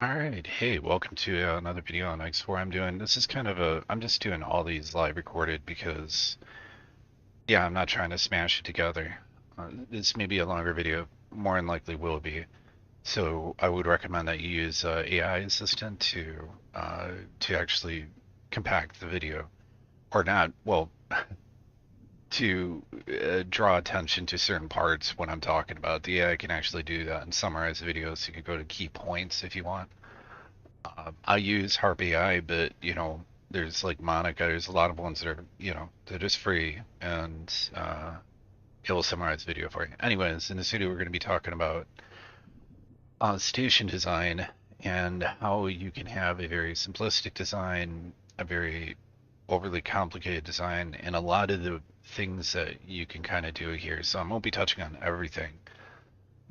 All right, hey, welcome to another video on X4. This is kind of I'm just doing all these live recorded because, yeah, I'm not trying to smash it together. This may be a longer video, more than likely will be. So I would recommend that you use AI Assistant to actually compact the video, or not, well, to draw attention to certain parts when I'm talking about. The AI can actually do that and summarize the video, so you can go to key points if you want. I use Harp AI, but there's like Monica. There's a lot of ones that are, they're just free, and it will summarize video for you. Anyways, in this video, we're going to be talking about station design and how you can have a very simplistic design, a very overly complicated design, and a lot of the things that you can kind of do here. So I won't be touching on everything.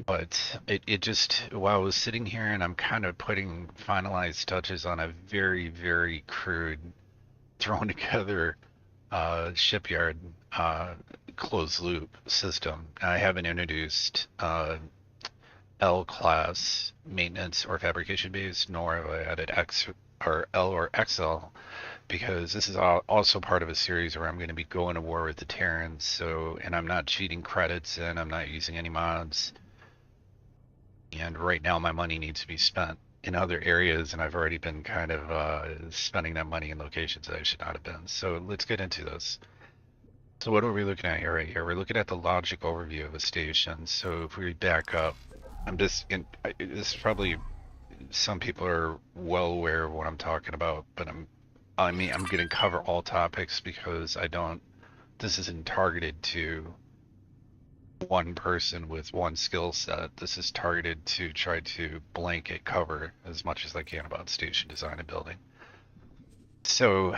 But it just, while I was sitting here and I'm kind of putting finalized touches on a very, very crude, thrown together shipyard closed loop system. I haven't introduced L class maintenance or fabrication base, nor have I added X or L or XL, because this is also part of a series where I'm going to be going to war with the Terrans. So, and I'm not cheating credits and I'm not using any mods. And right now my money needs to be spent in other areas, and I've already been kind of spending that money in locations that I should not have been. So let's get into this. So what are we looking at here right here? We're looking at the logic overview of a station. So if we back up, this is probably, some people are well aware of what I'm talking about, but I'm going to cover all topics because this isn't targeted to one person with one skill set. This is targeted to try to blanket cover as much as I can about station design and building. So,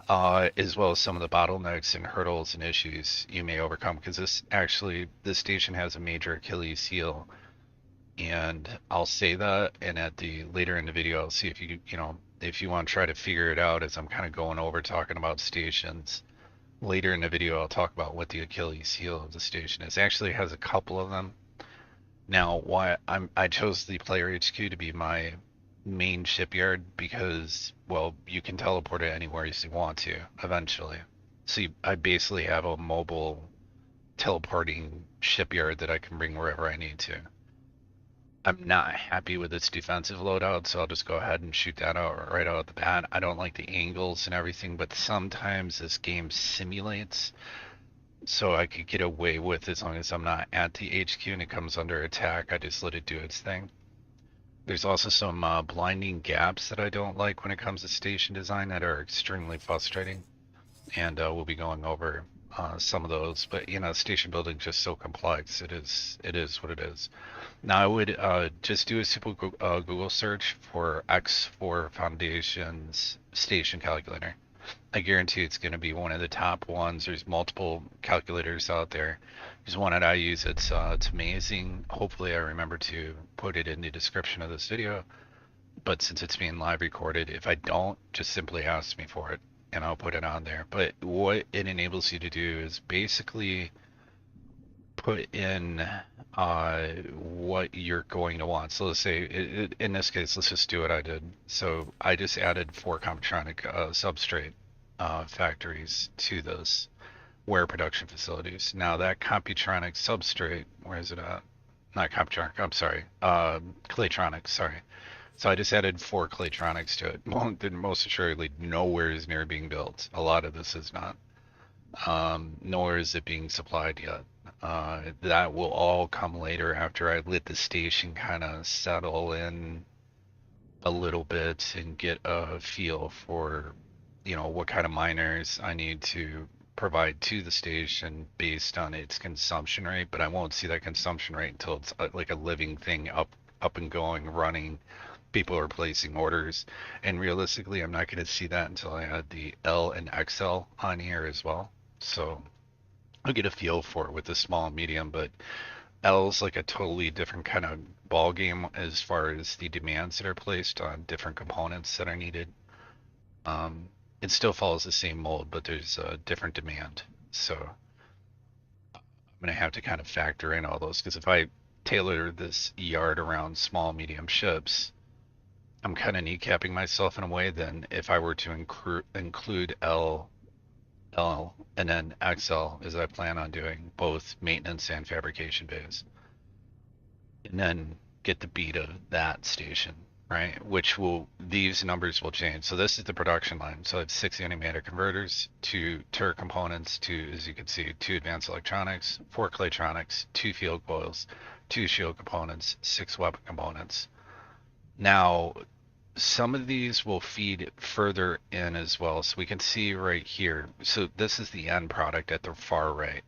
as well as some of the bottlenecks and hurdles and issues you may overcome, because this station has a major Achilles heel, and I'll say that, and at the later in the video, I'll see if if you want to try to figure it out as I'm kind of going over talking about stations. Later in the video, I'll talk about what the Achilles heel of the station is. It actually has a couple of them. Now, why I chose the player HQ to be my main shipyard because, well, you can teleport it anywhere you want to eventually. So I basically have a mobile teleporting shipyard that I can bring wherever I need to. I'm not happy with its defensive loadout, so I'll just go ahead and shoot that out right out of the bat. I don't like the angles and everything, but sometimes this game simulates, so I could get away with, as long as I'm not at the HQ and it comes under attack, I just let it do its thing. There's also some blinding gaps that I don't like when it comes to station design that are extremely frustrating, and we'll be going over some of those. But station building is just so complex. It is what it is. Now I would just do a simple Google search for X4 Foundations Station Calculator. I guarantee it's going to be one of the top ones. There's multiple calculators out there. There's one that I use. It's amazing. Hopefully I remember to put it in the description of this video. But since it's being live recorded, if I don't, just simply ask me for it and I'll put it on there. But what it enables you to do is basically put in what you're going to want. So let's say, in this case, let's just do what I did. So I just added 4 Computronic substrate factories to this ware production facilities. Now that Computronic substrate, where is it at? Not Computronic, I'm sorry, Claytronics, sorry. So I just added 4 Claytronics to it. Well, most assuredly, nowhere is near being built. A lot of this is not. Nor is it being supplied yet. That will all come later after I let the station kind of settle in a little bit and get a feel for, what kind of miners I need to provide to the station based on its consumption rate. But I won't see that consumption rate until it's like a living thing, up and going, running. People are placing orders, and realistically, I'm not going to see that until I add the L and XL on here as well. So I'll get a feel for it with the small and medium, but L's like a totally different kind of ball game as far as the demands that are placed on different components that are needed. It still follows the same mold, but there's a different demand. So I'm gonna have to kind of factor in all those, because if I tailor this yard around small, medium ships, I'm kind of kneecapping myself in a way than if I were to include L, and then XL, as I plan on doing both maintenance and fabrication bays, and then get the beat of that station, right? Which will, these numbers will change. So this is the production line. So I have 6 animator converters, 2 turret components, 2, as you can see, 2 advanced electronics, 4 Claytronics, 2 field coils, 2 shield components, 6 weapon components. Now, some of these will feed further in as well. So we can see right here. So this is the end product at the far right,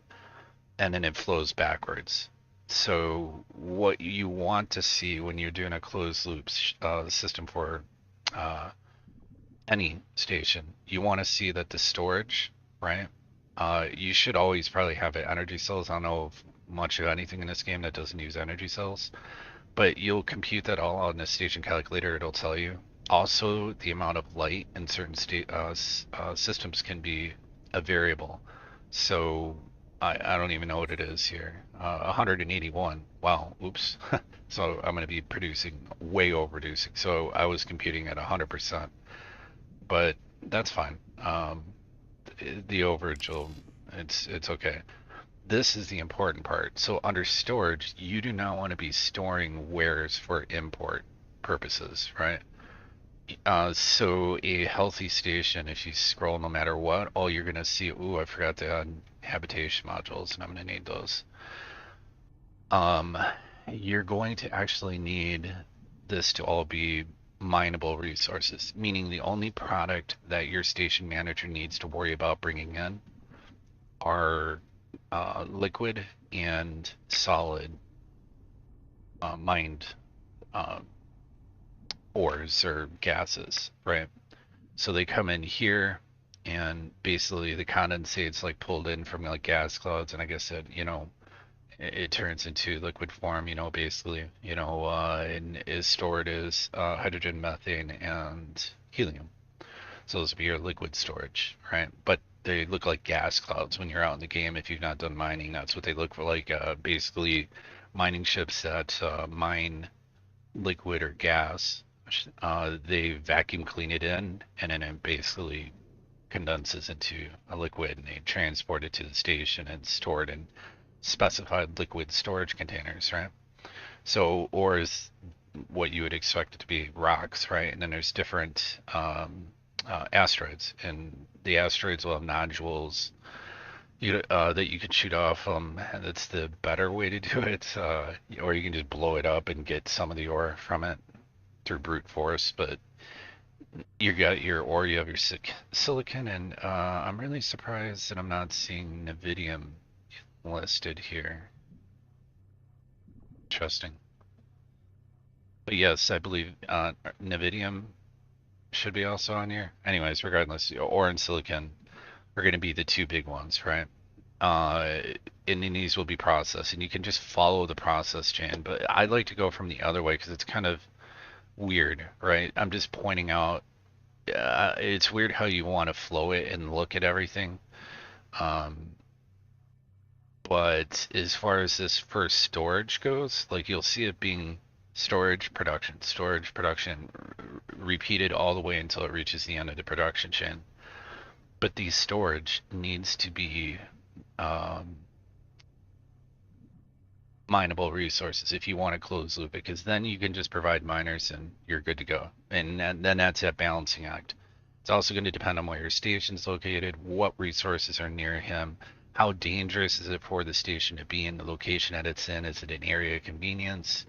and then it flows backwards. So what you want to see when you're doing a closed loop system for uh, any station, you want to see that the storage, right? You should always probably have it energy cells. I don't know of much of anything in this game that doesn't use energy cells, but you'll compute that all on the station calculator. It'll tell you. Also, the amount of light in certain systems can be a variable. So I don't even know what it is here. 181. Wow. Oops. So I'm going to be producing way overproducing. So I was computing at 100%, but that's fine. The overage will, it's okay. This is the important part. So under storage, you do not want to be storing wares for import purposes, right? So a healthy station, if you scroll no matter what, all you're gonna see, ooh, I forgot to add habitation modules, and I'm gonna need those. Um, you're going to actually need this to all be mineable resources, meaning the only product that your station manager needs to worry about bringing in are liquid and solid mined uh, ores or gases, right? So they come in here, and basically the condensate's like pulled in from like gas clouds, and I guess it turns into liquid form, basically, and is stored as hydrogen, methane, and helium. So those would be your liquid storage, right? But they look like gas clouds when you're out in the game. If you've not done mining, that's what they look for, like basically mining ships that mine liquid or gas. They vacuum clean it in, and then it basically condenses into a liquid, and they transport it to the station and store it in specified liquid storage containers, right? So ore is what you would expect it to be, rocks, right? And then there's different asteroids, and the asteroids will have nodules that you can shoot off. And that's the better way to do it. Or you can just blow it up and get some of the ore from it through brute force. But you got your ore, you have your silicon, and I'm really surprised that I'm not seeing Nevidium listed here. Interesting. But yes, I believe Nevidium should be also on here. Anyways, regardless, ore and silicon are going to be the two big ones, right? Uh, and then these will be processed, and you can just follow the process chain. But I like to go from the other way because it's kind of weird, right? I'm just pointing out it's weird how you want to flow it and look at everything. Um, but as far as this first storage goes, like you'll see it being storage, production, repeated all the way until it reaches the end of the production chain. But the storage needs to be um, mineable resources if you want to close loop it, because then you can just provide miners and you're good to go. And then that's that balancing act. It's also going to depend on where your station's located, what resources are near him, how dangerous is it for the station to be in the location that it's in? Is it an area of convenience?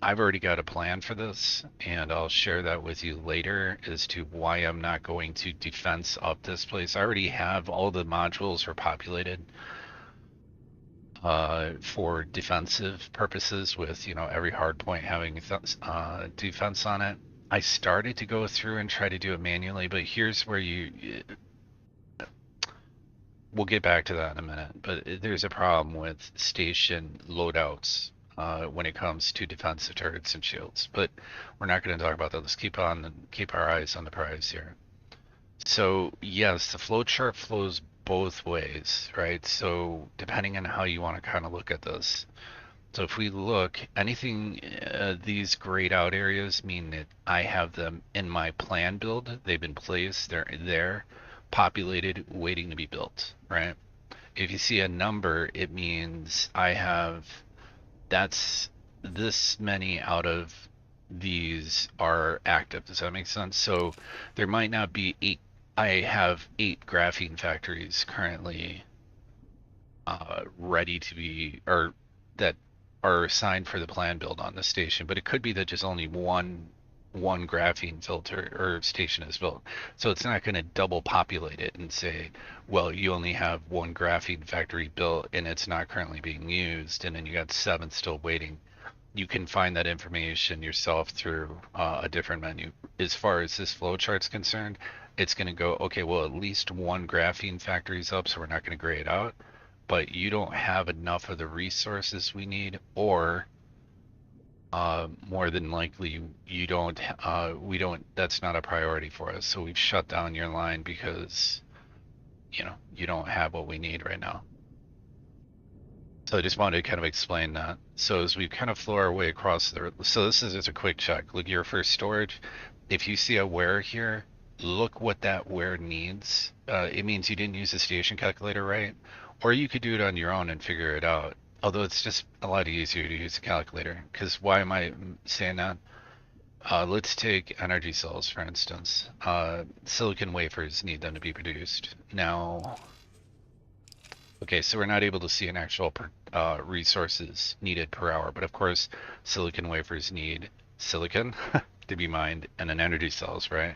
I've already got a plan for this, and I'll share that with you later as to why I'm not going to defense up this place. I already have all the modules are populated for defensive purposes with, every hard point having defense on it. I started to go through and try to do it manually, but here's where we'll get back to that in a minute, but there's a problem with station loadouts when it comes to defensive turrets and shields. But we're not going to talk about that. Let's keep our eyes on the prize here. So yes, the flowchart flows both ways, right? So depending on how you want to kind of look at this, So if we look, anything, these grayed out areas mean that I have them in my plan build. They've been placed, they're there, populated, waiting to be built, right? If you see a number, it means I have, that's this many out of these are active. Does that make sense? So there might not be eight. I have 8 graphene factories currently ready to be, or that are assigned for the plan build on the station, but it could be that just only one graphene filter or station is built. So it's not going to double populate it and say, well, you only have one graphene factory built and it's not currently being used, and then you got 7 still waiting. You can find that information yourself through a different menu. As far as this flowchart's concerned, it's going to go, okay, well, at least one graphene factory is up, so we're not going to gray it out, but you don't have enough of the resources we need, or more than likely you don't, we don't, that's not a priority for us. So we've shut down your line because, you don't have what we need right now. So I just wanted to kind of explain that. So as we kind of flow our way across the, so this is just a quick check. Look, your first storage, if you see a where here, look what that where needs. It means you didn't use the station calculator right, or you could do it on your own and figure it out. Although it's just a lot easier to use a calculator. Because why am I saying that? Let's take energy cells, for instance. Silicon wafers need them to be produced. Now, okay, so we're not able to see an actual resources needed per hour, but of course, silicon wafers need silicon to be mined and then energy cells, right?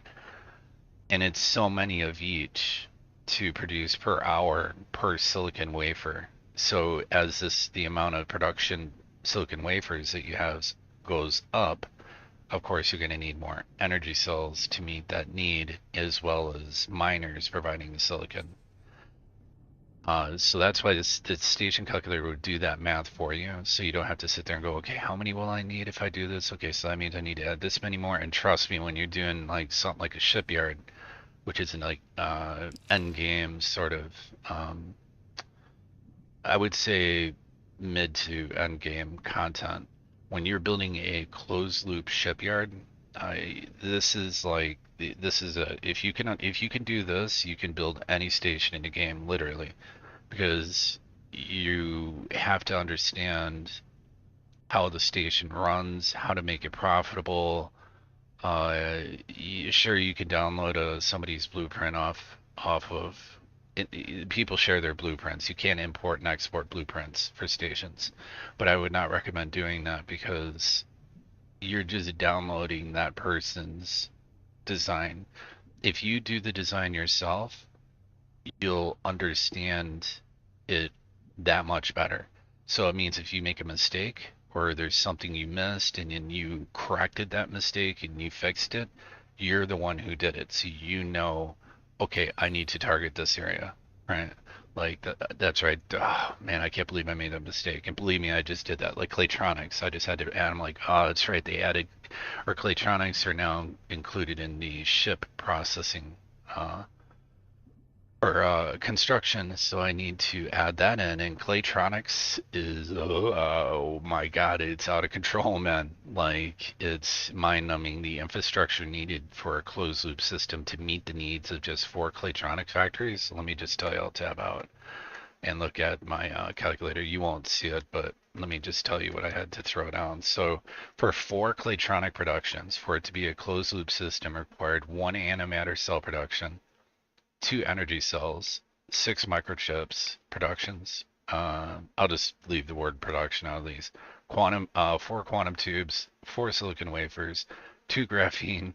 And it's so many of each to produce per hour per silicon wafer. So as the amount of production silicon wafers that you have goes up, of course you're going to need more energy cells to meet that need, as well as miners providing the silicon. So that's why the station calculator would do that math for you, so you don't have to sit there and go, okay, how many will I need if I do this? Okay, so that means I need to add this many more. And trust me, when you're doing like something like a shipyard, which is in like end game sort of, I would say mid to end game content. When you're building a closed loop shipyard, this is like this is a, if you can do this, you can build any station in the game literally, because you have to understand how the station runs, how to make it profitable. Sure, you can download somebody's blueprint off of people share their blueprints. You can't import and export blueprints for stations, but I would not recommend doing that because you're just downloading that person's design. If you do the design yourself, you'll understand it that much better. So it means if you make a mistake or there's something you missed and then you corrected that mistake and you fixed it, you're the one who did it. So okay, I need to target this area, right? Like that's right. Oh, man, I can't believe I made that mistake. And believe me, I just did that. Like Claytronics, I just had to add them. Like, oh, that's right. They added, or Claytronics are now included in the ship processing or construction, so I need to add that in. And Claytronics is, oh my God, it's out of control, man. Like, it's mind-numbing, the infrastructure needed for a closed-loop system to meet the needs of just 4 Claytronic factories. Let me just tell you, I'll tab out and look at my calculator. You won't see it, but let me just tell you what I had to throw down. So for 4 Claytronic productions, for it to be a closed-loop system, required 1 antimatter cell production, 2 energy cells, 6 microchips productions. I'll just leave the word production out of these. 4 quantum tubes, 4 silicon wafers, 2 graphene,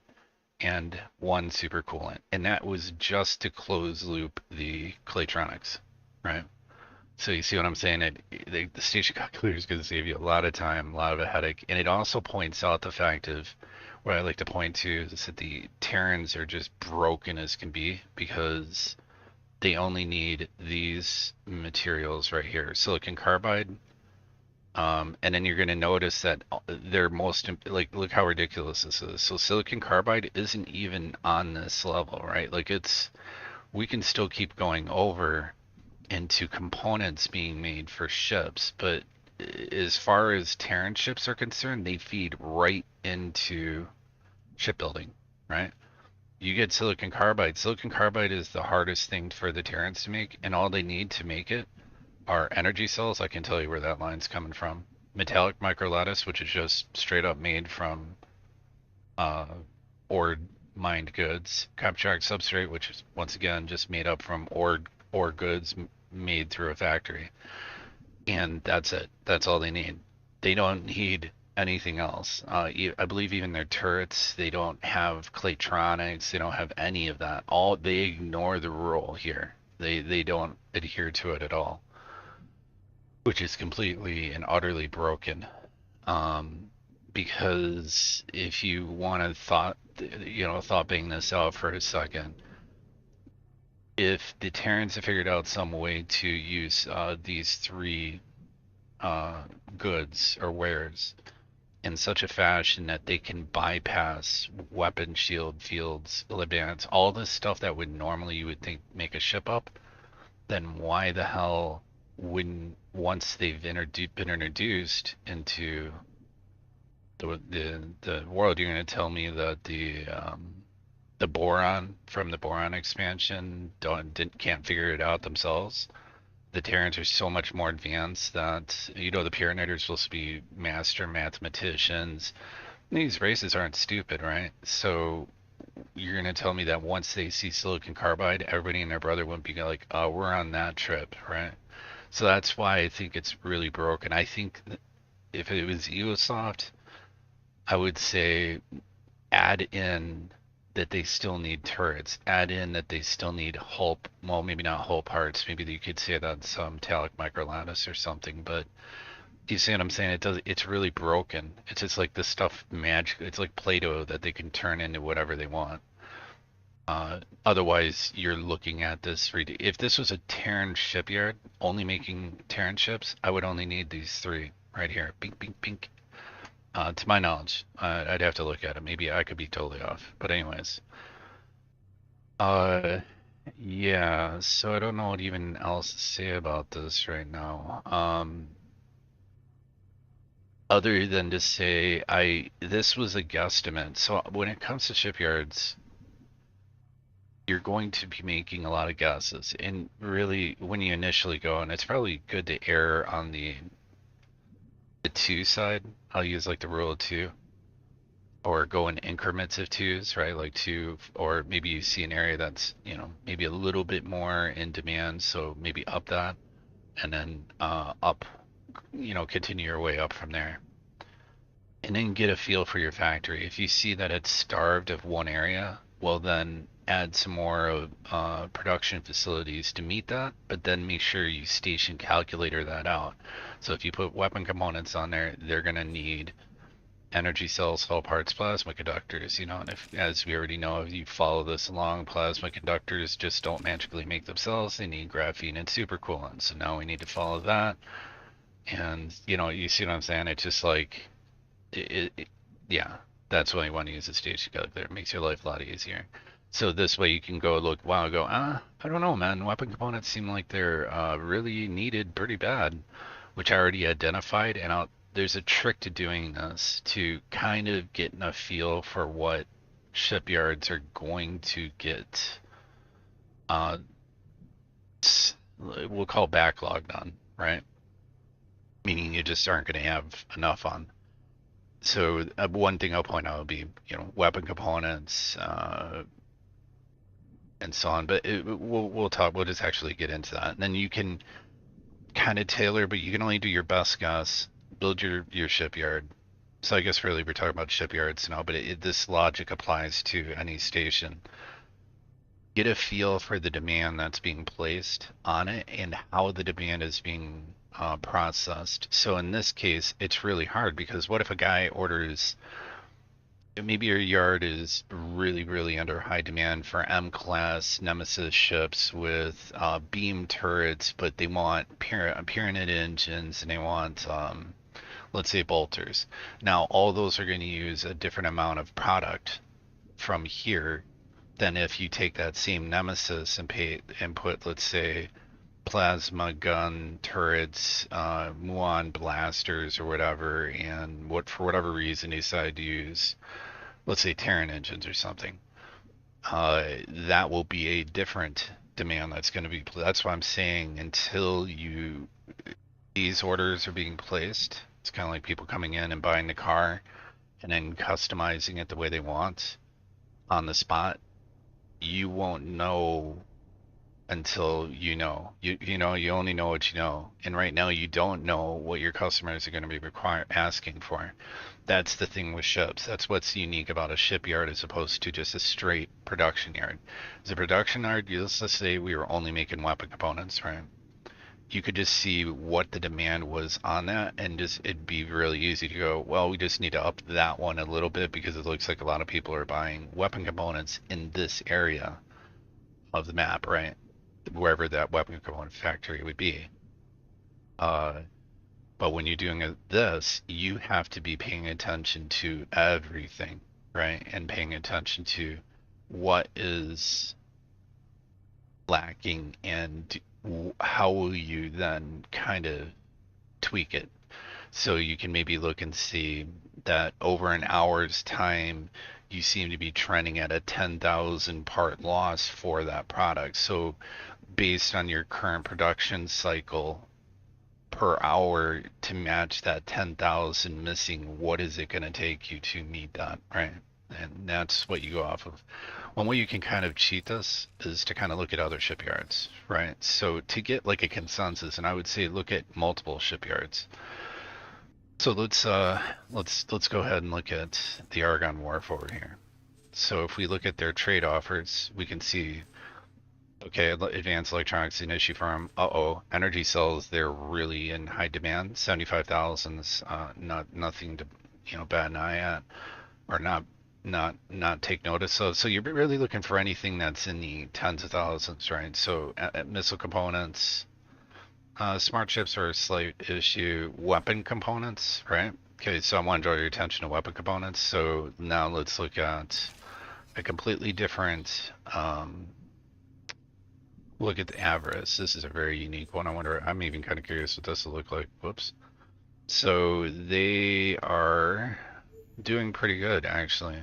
and 1 supercoolant. And that was just to close loop the Claytronics, right? So you see what I'm saying? The station calculator is going to save you a lot of time, a lot of a headache, and it also points out the fact of what I like to point to is that the Terrans are just broken as can be because they only need these materials right here, silicon carbide. And then you're going to notice that they're like, look how ridiculous this is. So silicon carbide isn't even on this level, right? Like we can still keep going over into components being made for ships, but as far as Terran ships are concerned, they feed right into shipbuilding, right? You get silicon carbide. Silicon carbide is the hardest thing for the Terrans to make, and all they need to make it are energy cells. I can tell you where that line's coming from. Metallic microlattice, which is just straight up made from uh, ore mined goods. Copper substrate, which is once again just made up from ore goods made through a factory. And that's it. That's all they need. They don't need anything else. I believe even their turrets, they don't have Claytronics. They don't have any of that. All they ignore the rule here. They don't adhere to it at all, which is completely and utterly broken. Um, because if you want to thought bang this out for a second, if the Terrans have figured out some way to use these three uh, goods or wares in such a fashion that they can bypass weapon shield fields, libands, all this stuff that would normally you would think make a ship up, then why the hell wouldn't once they've been introduced into the world, you're going to tell me that the boron from the boron expansion can't figure it out themselves? The Terrans are so much more advanced that the Pyraniders are supposed to be master mathematicians. These races aren't stupid, right? So you're gonna tell me that once they see silicon carbide, everybody and their brother wouldn't be like, "Oh, we're on that trip," right? So that's why I think it's really broken. I think if it was EOSoft, I would say add in that they still need turrets. Add in that they still need hull, well, maybe not hull parts. Maybe you could say that some metallic microlattice or something. But you see what I'm saying? It's really broken. It's just like this stuff magic. It's like Play-Doh that they can turn into whatever they want. Otherwise, you're looking at this. If this was a Terran shipyard only making Terran ships, I would only need these three right here. Pink, pink, pink. To my knowledge, I'd have to look at it. Maybe I could be totally off. But anyways, uh, yeah. So I don't know what even else to say about this right now. Other than to say this was a guesstimate. So when it comes to shipyards, you're going to be making a lot of guesses. And really, when you initially go, and it's probably good to err on the two side. I'll use like the rule of two, or go in increments of twos, right? Like two, or maybe you see an area that's, maybe a little bit more in demand, so maybe up that, and then up, continue your way up from there. And then get a feel for your factory. If you see that it's starved of one area, well then add some more production facilities to meet that, but then make sure you station calculator that out. So if you put weapon components on there, they're going to need energy cells, hull parts, plasma conductors, and if, as we already know, if you follow this along, plasma conductors just don't magically make themselves. They need graphene and supercoolant. So now we need to follow that. And, you see what I'm saying? It's just like, yeah, that's why you want to use a station calculator. It makes your life a lot easier. So this way you can go look, wow, go, I don't know, man. Weapon components seem like they're really needed pretty bad, which I already identified, and there's a trick to doing this to kind of get a feel for what shipyards are going to get, uh, we'll call backlogged on, right? Meaning you just aren't going to have enough on. So one thing I'll point out will be, weapon components, and so on. But we'll just actually get into that, and then you can kind of tailor, but you can only do your best guess. Build your shipyard. So I guess really we're talking about shipyards now, but this logic applies to any station. Get a feel for the demand that's being placed on it and how the demand is being processed. So in this case, it's really hard because what if a guy orders, maybe your yard is really, really under high demand for M-class Nemesis ships with beam turrets, but they want Pyranid engines and they want let's say bolters. Now, all those are going to use a different amount of product from here than if you take that same Nemesis and put, let's say, plasma gun turrets, muon blasters or whatever, and for whatever reason they decide to use, let's say, Terran engines or something, that will be a different demand that's going to be. That's why I'm saying until these orders are being placed, it's kind of like people coming in and buying the car and then customizing it the way they want on the spot. You won't know until you know. You only know what you know. And right now you don't know what your customers are going to be asking for. That's the thing with ships. That's what's unique about a shipyard as opposed to just a straight production yard. As a production yard, let's just say we were only making weapon components, right? You could just see what the demand was on that, and just it'd be really easy to go, well, we just need to up that one a little bit because it looks like a lot of people are buying weapon components in this area of the map, right? Wherever that weapon component factory would be. But when you're doing this, you have to be paying attention to everything, right? And paying attention to what is lacking and how will you then kind of tweak it. So you can maybe look and see that over an hour's time, you seem to be trending at a 10,000 part loss for that product. So based on your current production cycle per hour to match that 10,000 missing, what is it going to take you to meet that, right? And that's what you go off of. One way you can kind of cheat this is to kind of look at other shipyards, right? So to get like a consensus, and I would say look at multiple shipyards. So let's go ahead and look at the Argonne Wharf over here. So if we look at their trade offers, we can see, okay, Advanced Electronics, an issue for them. Energy cells, they're really in high demand. 75,000 is nothing to bat an eye at, or not take notice of. So you're really looking for anything that's in the tens of thousands, right? So missile components, smart ships are a slight issue. Weapon components, right? Okay, so I want to draw your attention to weapon components. So now let's look at a completely different look at the Avarice. This is a very unique one. I'm even kind of curious what this will look like. Whoops. So they are doing pretty good, actually.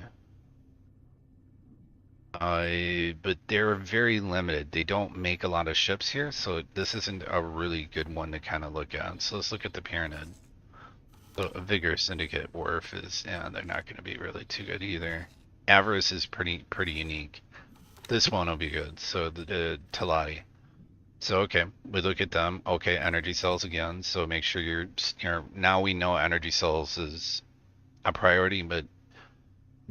But they're very limited. They don't make a lot of ships here, so this isn't a really good one to kind of look at. So let's look at the Pyramid. So a Vigor Syndicate Wharf is, yeah, they're not going to be really too good either. Avarice is pretty unique. This one will be good. So the Teladi. So okay, we look at them. Okay, energy cells again. So make sure you're now we know energy cells is a priority, but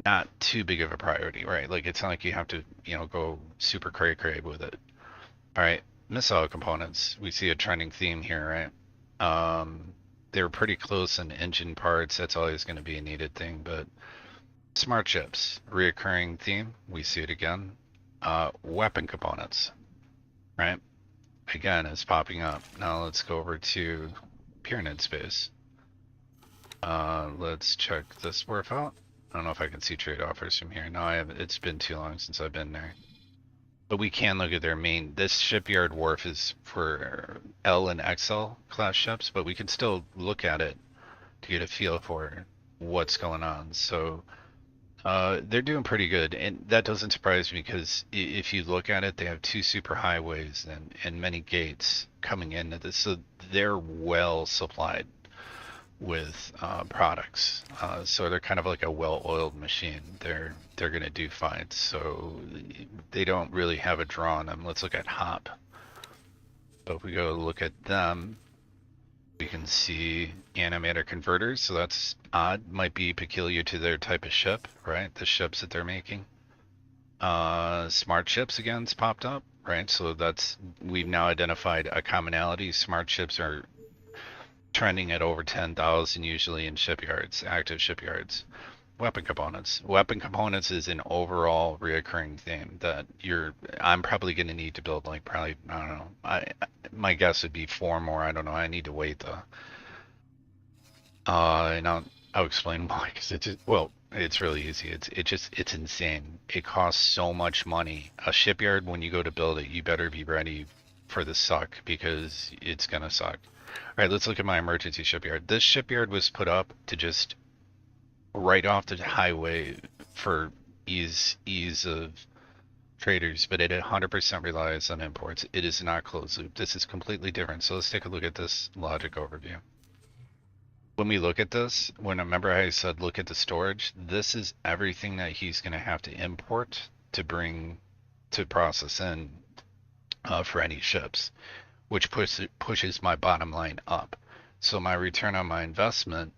not too big of a priority, right? Like it's not like you have to, go super cray with it. All right, missile components. We see a trending theme here, right? They're pretty close in engine parts. That's always going to be a needed thing, but smart ships, reoccurring theme. We see it again. Weapon components, right? Again, it's popping up. Now let's go over to Pyramid Space. Let's check this wharf out. I don't know if I can see trade offers from here. No, I haven't. It's been too long since I've been there. But we can look at their main. This shipyard wharf is for L and XL class ships, but we can still look at it to get a feel for what's going on. So they're doing pretty good, and that doesn't surprise me because if you look at it, they have 2 super highways and many gates coming into this, so they're well supplied with products. So they're kind of like a well-oiled machine. They're gonna do fine. So they don't really have a draw on them. Let's look at Hop. So if we go look at them, we can see animator converters. So that's odd. Might be peculiar to their type of ship, right? The ships that they're making. Smart ships again's popped up, right? So we've now identified a commonality. Smart ships are trending at over 10,000 usually in shipyards, active shipyards. Weapon components. Weapon components is an overall reoccurring theme that I'm probably going to need to build I don't know. My guess would be 4 more. I don't know. I need to wait though. And I'll explain why. Because it's really easy. It's insane. It costs so much money. A shipyard, when you go to build it, you better be ready for the suck because it's gonna suck. All right, let's look at my emergency shipyard. This shipyard was put up to just right off the highway for ease of traders, but it 100% relies on imports. It is not closed loop. This is completely different. So let's take a look at this logic overview. When we look at this, when I remember I said look at the storage, this is everything that he's going to have to import to bring to process in for any ships, which pushes my bottom line up. So my return on my investment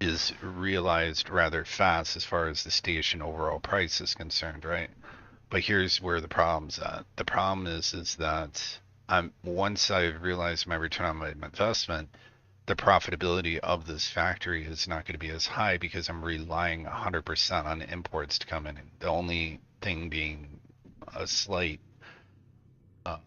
is realized rather fast as far as the station overall price is concerned, right? But here's where the problem's at. The problem is that once I've realized my return on my investment, the profitability of this factory is not going to be as high because I'm relying 100% on imports to come in. The only thing being a slight uh,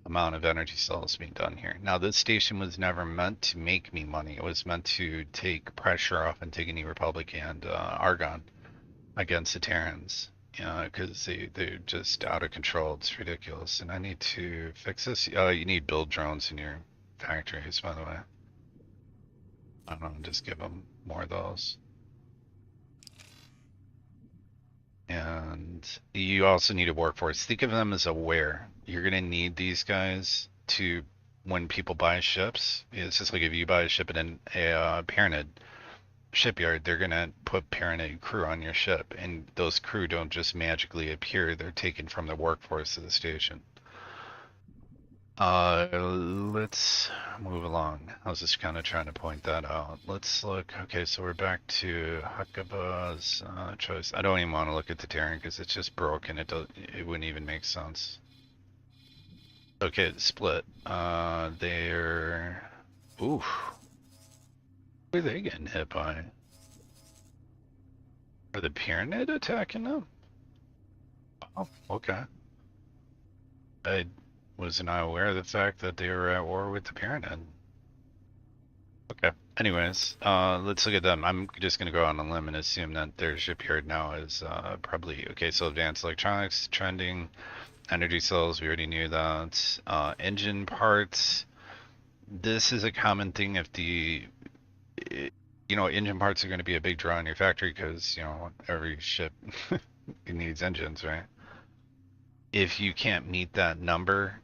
amount of energy cells being done here. Now, this station was never meant to make me money. It was meant to take pressure off Antigone Republic and Argon against the Terrans. Because they're just out of control. It's ridiculous. And I need to fix this. You need build drones in your factories, by the way. I don't know, just give them more of those. And you also need a workforce. Think of them as aware. You're going to need these guys to, when people buy ships, it's just like if you buy a ship in a Paranid shipyard, they're going to put Paranid crew on your ship. And those crew don't just magically appear. They're taken from the workforce of the station. Let's move along. I was just kind of trying to point that out. Let's look. Okay, so we're back to Hakuba's choice. I don't even want to look at the Terran because it's just broken. It wouldn't even make sense. Okay, split. They're. Oof. Who are they getting hit by? Are the Pyramid attacking them? Oh, okay. I was not aware of the fact that they were at war with the Pyramid. Okay. Anyways, let's look at them. I'm just gonna go on a limb and assume that their shipyard now is probably okay. So advanced electronics, trending, energy cells. We already knew that. Engine parts. This is a common thing. If engine parts are going to be a big draw in your factory because every ship needs engines, right? If you can't meet that number,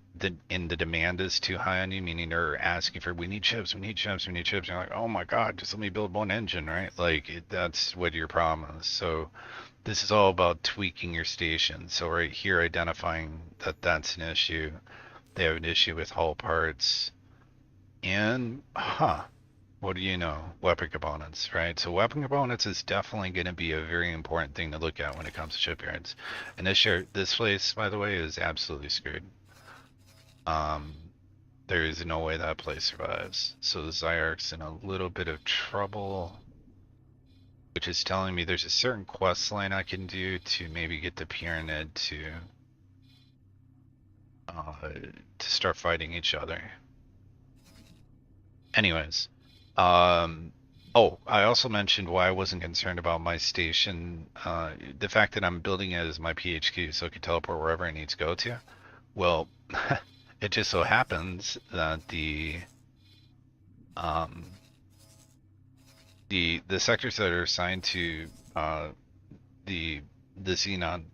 and the demand is too high on you, meaning they're asking for, we need chips, we need chips, we need chips. You're like, oh my God, just let me build one engine, right? Like that's what your problem is. So this is all about tweaking your station. So right here, identifying that that's an issue. They have an issue with hull parts, and what do you know? Weapon components, right? So weapon components is definitely going to be a very important thing to look at when it comes to shipyards. And this place, by the way, is absolutely screwed. There is no way that place survives. So the Zyarch's in a little bit of trouble, which is telling me there's a certain quest line I can do to maybe get the Pyramid to start fighting each other. Anyways. Oh, I also mentioned why I wasn't concerned about my station. The fact that I'm building it as my PHQ so it can teleport wherever I need to go to. Well, it just so happens that the sectors that are assigned to the Xenon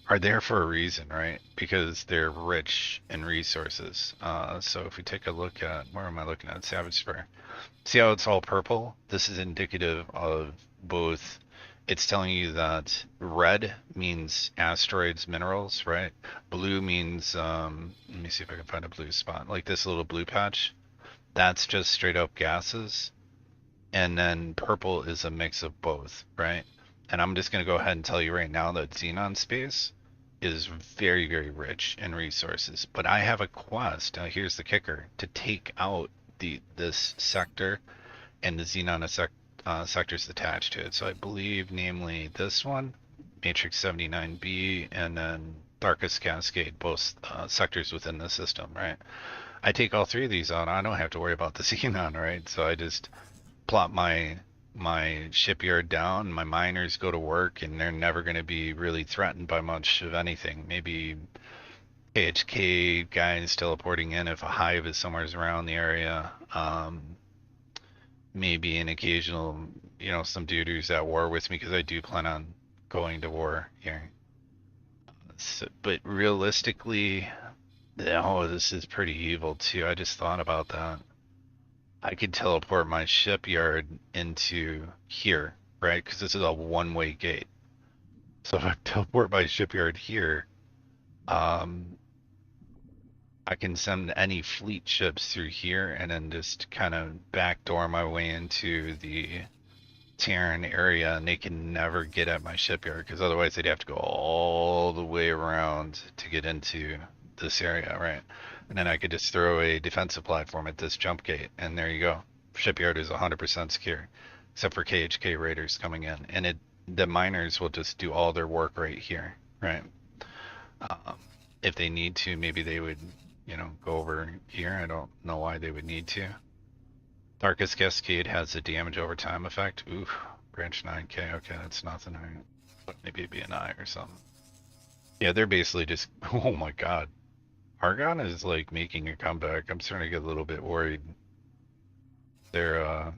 are there for a reason, right? Because they're rich in resources. So if we take a look at, where am I looking at? Savage Spur. See how it's all purple? This is indicative of both. It's telling you that red means asteroids, minerals, right? Blue means, let me see if I can find a blue spot. Like this little blue patch. That's just straight up gases. And then purple is a mix of both, right? And I'm just going to go ahead and tell you right now that Xenon space is very, very rich in resources. But I have a quest, now here's the kicker, to take out this sector and the Xenon sectors attached to it. So I believe, namely this one, Matrix 79B, and then Darkest Cascade, both sectors within the system, right? I take all three of these out, I don't have to worry about the Xenon, right? So I just plop my shipyard down, my miners go to work, and they're never going to be really threatened by much of anything. Maybe KHK guys teleporting in if a hive is somewhere around the area. Maybe an occasional, some dude who's at war with me because I do plan on going to war here. So, but realistically, oh, this is pretty evil too. I just thought about that. I could teleport my shipyard into here, right? Because this is a one-way gate. So if I teleport my shipyard here, um, I can send any fleet ships through here and then just kind of backdoor my way into the Terran area, and they can never get at my shipyard because otherwise they'd have to go all the way around to get into this area, right? And then I could just throw a defensive platform at this jump gate, and there you go. Shipyard is 100% secure, except for KHK raiders coming in, and the miners will just do all their work right here, right? Um, if they need to, maybe they would, go over here. I don't know why they would need to. Darkest Cascade has a damage over time effect. Ooh, branch 9k. Okay, that's nothing. Maybe it'd be an eye or something. Yeah, they're basically just. Oh my god. Argon is like making a comeback. I'm starting to get a little bit worried. They're,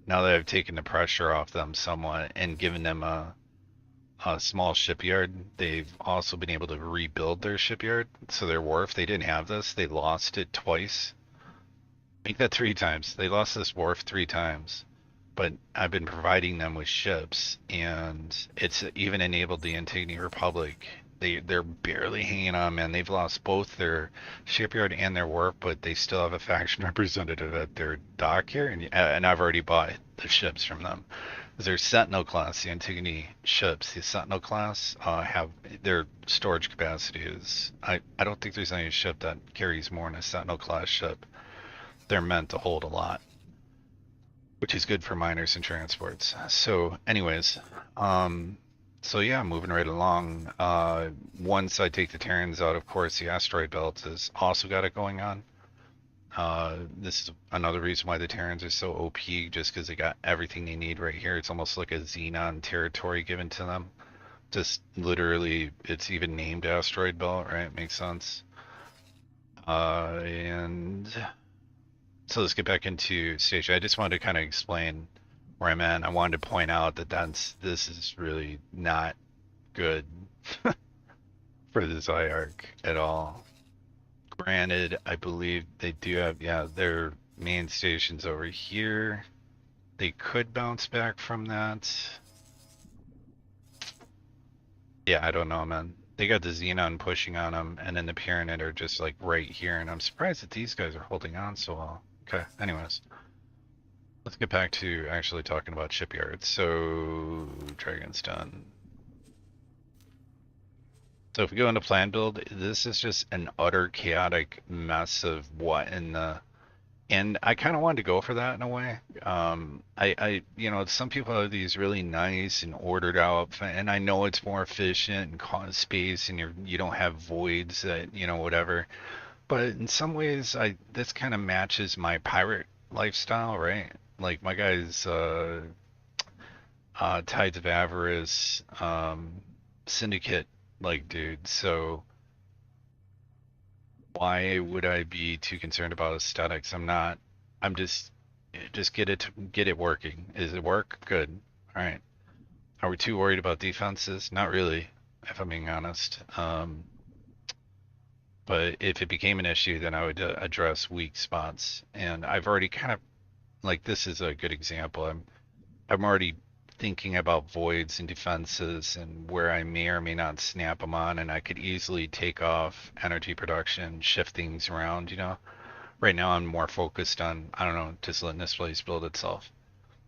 now that I've taken the pressure off them somewhat and given them a small shipyard, they've also been able to rebuild their shipyard. So their wharf, they didn't have this. They lost it twice. Make that 3 times. They lost this wharf 3 times. But I've been providing them with ships, and it's even enabled the Antigone Republic. They're barely hanging on, man. They've lost both their shipyard and their wharf, but they still have a faction representative at their dock here, and I've already bought the ships from them. Their Sentinel class, the Antigone ships, the Sentinel class have their storage capacity is. I don't think there's any ship that carries more than a Sentinel class ship. They're meant to hold a lot, which is good for miners and transports. So, anyways, so yeah, moving right along. Once I take the Terrans out, of course, the asteroid belt has also got it going on. This is another reason why the Terrans are so OP, just because they got everything they need right here. It's almost like a Xenon territory given to them. Just literally, it's even named asteroid belt, right? Makes sense. And so let's get back into station. I just wanted to kind of explain where I'm at. I wanted to point out that this is really not good for the Zyark at all. Granted, I believe they do have, yeah, their main stations over here. They could bounce back from that. Yeah, I don't know, man. They got the Xenon pushing on them, and then the Pyramid are just like right here, and I'm surprised that these guys are holding on so well. Okay, anyways. Let's get back to actually talking about shipyards. So, Dragon's done. So if we go into plan build, this is just an utter chaotic mess of what in the, and I kind of wanted to go for that in a way. Some people have these really nice and ordered out, and I know it's more efficient and cost space, and you don't have voids that, whatever. But in some ways, this kind of matches my pirate lifestyle, right? Like my guys, Tides of Avarice, Syndicate, like, dude. So why would I be too concerned about aesthetics? I'm not. I'm just get it working. Is it work? Good. All right. Are we too worried about defenses? Not really, if I'm being honest. But if it became an issue, then I would address weak spots. And I've already kind of, like, this is a good example. I'm already thinking about voids and defenses and where I may or may not snap them on, and I could easily take off energy production, shift things around, Right now I'm more focused on, I don't know, just letting this place build itself.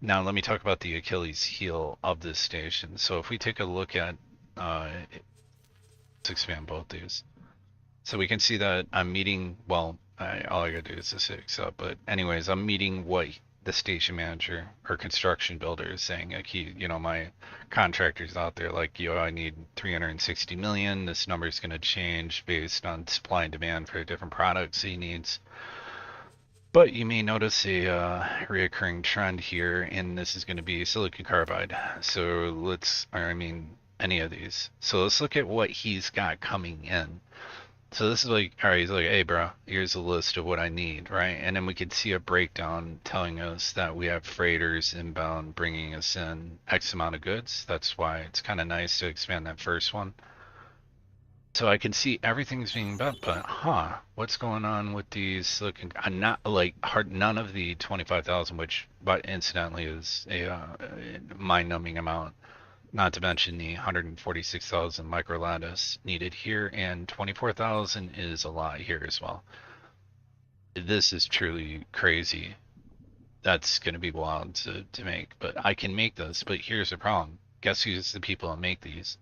Now let me talk about the Achilles heel of this station. So if we take a look at, let's expand both these. So we can see that I'm meeting, well, all I gotta do is just accept, but anyways, I'm meeting what the station manager or construction builder is saying. Like my contractor's out there like, I need 360 million. This number is going to change based on supply and demand for different products he needs. But you may notice a reoccurring trend here, and this is going to be silicon carbide. So any of these. So let's look at what he's got coming in. So this is like, all right, he's like, hey, bro, here's a list of what I need, right? And then we could see a breakdown telling us that we have freighters inbound bringing us in X amount of goods. That's why it's kind of nice to expand that first one. So I can see everything's being built, but what's going on with these looking? I'm not like hard, none of the 25,000, which, but incidentally, is a mind-numbing amount. Not to mention the 146,000 micro lattice needed here, and 24,000 is a lot here as well. This is truly crazy. That's going to be wild to make, but I can make this. But here's the problem. Guess who's the people that make these?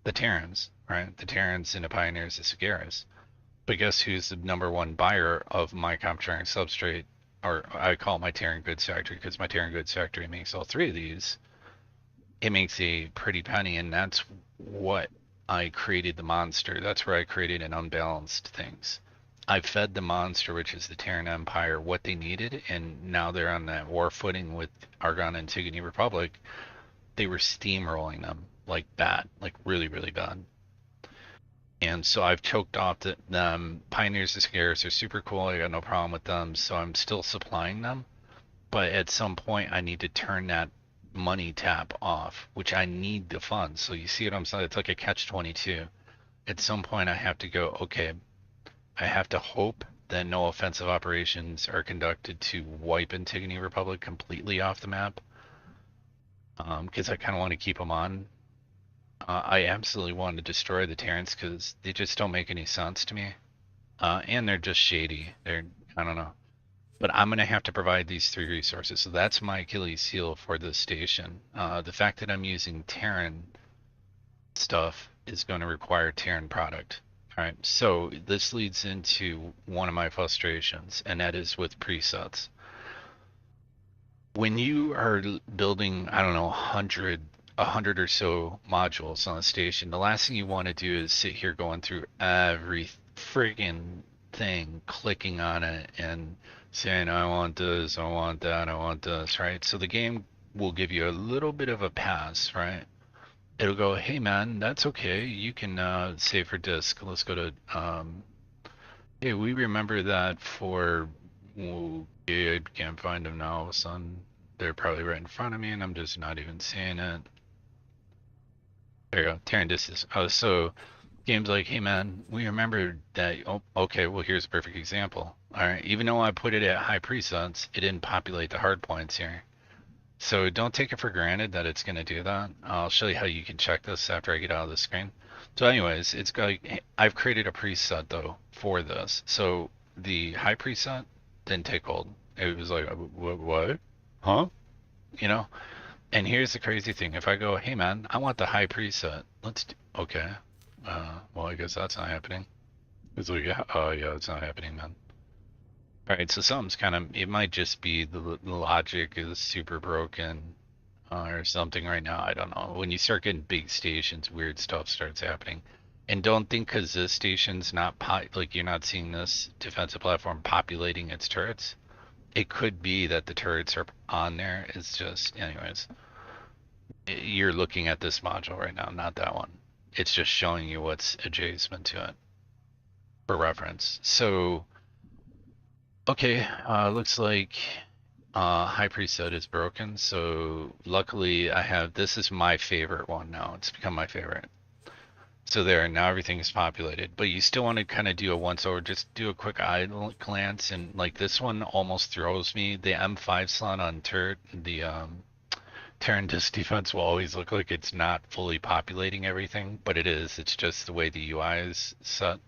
The Terrans, right? The Terrans and the Pioneers, the Sagaras. But guess who's the number one buyer of my Comptroring substrate? Or I call it my Terran Goods Factory because my Terran Goods Factory makes all three of these. It makes a pretty penny, and that's what I created the monster. That's where I created an unbalanced things. I fed the monster, which is the Terran Empire, what they needed, and now they're on that war footing with Argon and Antigone Republic. They were steamrolling them like bad, like really, really bad. And so I've choked off them. Pioneers and Scares are super cool. I got no problem with them, so I'm still supplying them. But at some point, I need to turn that money tap off, which I need the funds. So you see what I'm saying? It's like a catch-22. At some point, I have to go, okay, I have to hope that no offensive operations are conducted to wipe Antigone Republic completely off the map, because I kind of want to keep them on. I absolutely want to destroy the Terrans because they just don't make any sense to me. And they're just shady. I don't know. But I'm going to have to provide these three resources. So that's my Achilles heel for this station. The fact that I'm using Terran stuff is going to require Terran product. All right, so this leads into one of my frustrations, and that is with presets. When you are building, I don't know, a hundred or so modules on a station, the last thing you want to do is sit here going through every friggin' thing, clicking on it, and saying, I want this, I want that, I want this, right? So the game will give you a little bit of a pass, right? It'll go, hey man, that's okay. You can save for disk. Let's go to, hey, we remember that for, okay, I can't find them now, son. They're probably right in front of me, and I'm just not even seeing it. There you go, Terran distance. Oh, so game's like, hey man, we remember that. Oh, okay, well here's a perfect example. All right, even though I put it at high presets, it didn't populate the hard points here. So don't take it for granted that it's going to do that. I'll show you how you can check this after I get out of the screen. So anyways, it's like I've created a preset though for this. So the high preset didn't take hold. It was like, what? Huh? You know? And here's the crazy thing. If I go, hey man, I want the high preset. Okay. Well, I guess that's not happening. It's like, yeah, oh yeah, it's not happening, man. All right, so something's kind of, it might just be the logic is super broken or something right now. I don't know. When you start getting big stations, weird stuff starts happening. And don't think because this station's not like you're not seeing this defensive platform populating its turrets. It could be that the turrets are on there. It's just, anyways, you're looking at this module right now, not that one. It's just showing you what's adjacent to it for reference. So, okay, looks like High Preset is broken. So luckily I have, this is my favorite one now. It's become my favorite. So there, now everything is populated, but you still want to kind of do a once over, just do a quick eye glance, and like this one almost throws me. The M5 slot on turret, the Terran disc defense will always look like it's not fully populating everything, but it is. It's just the way the UI is set.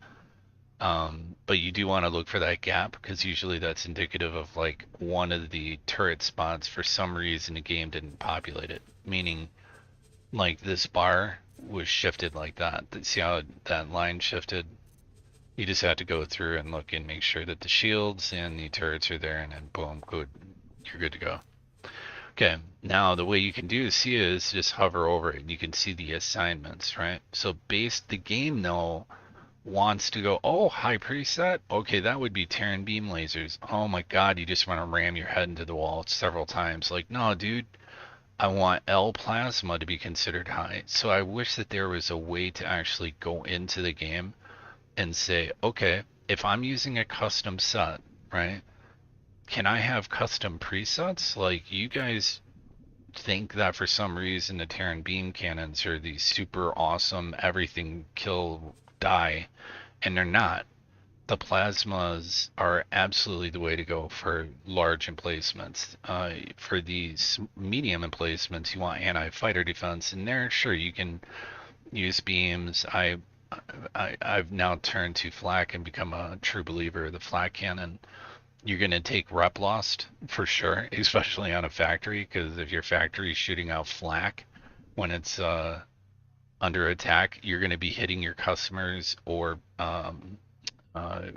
But you do want to look for that gap because usually that's indicative of like one of the turret spots for some reason the game didn't populate it, meaning like this bar was shifted like that. See how that line shifted? You just have to go through and look and make sure that the shields and the turrets are there, and then boom, good, you're good to go. Okay, now the way you can see it is just hover over it and you can see the assignments, right? So the game though wants to go, oh, high preset? Okay, that would be Terran beam lasers. Oh my god, you just want to ram your head into the wall several times. Like, no, dude, I want L plasma to be considered high. So I wish that there was a way to actually go into the game and say, okay, if I'm using a custom set, right? Can I have custom presets? Like, you guys think that for some reason the Terran beam cannons are these super awesome everything kill die, and they're not. The plasmas are absolutely the way to go for large emplacements. For these medium emplacements, you want anti-fighter defense, and there, sure, you can use beams. I've now turned to flak and become a true believer of the flak cannon. You're going to take rep lost for sure, especially on a factory, because if your factory is shooting out flak when it's under attack, you're going to be hitting your customers or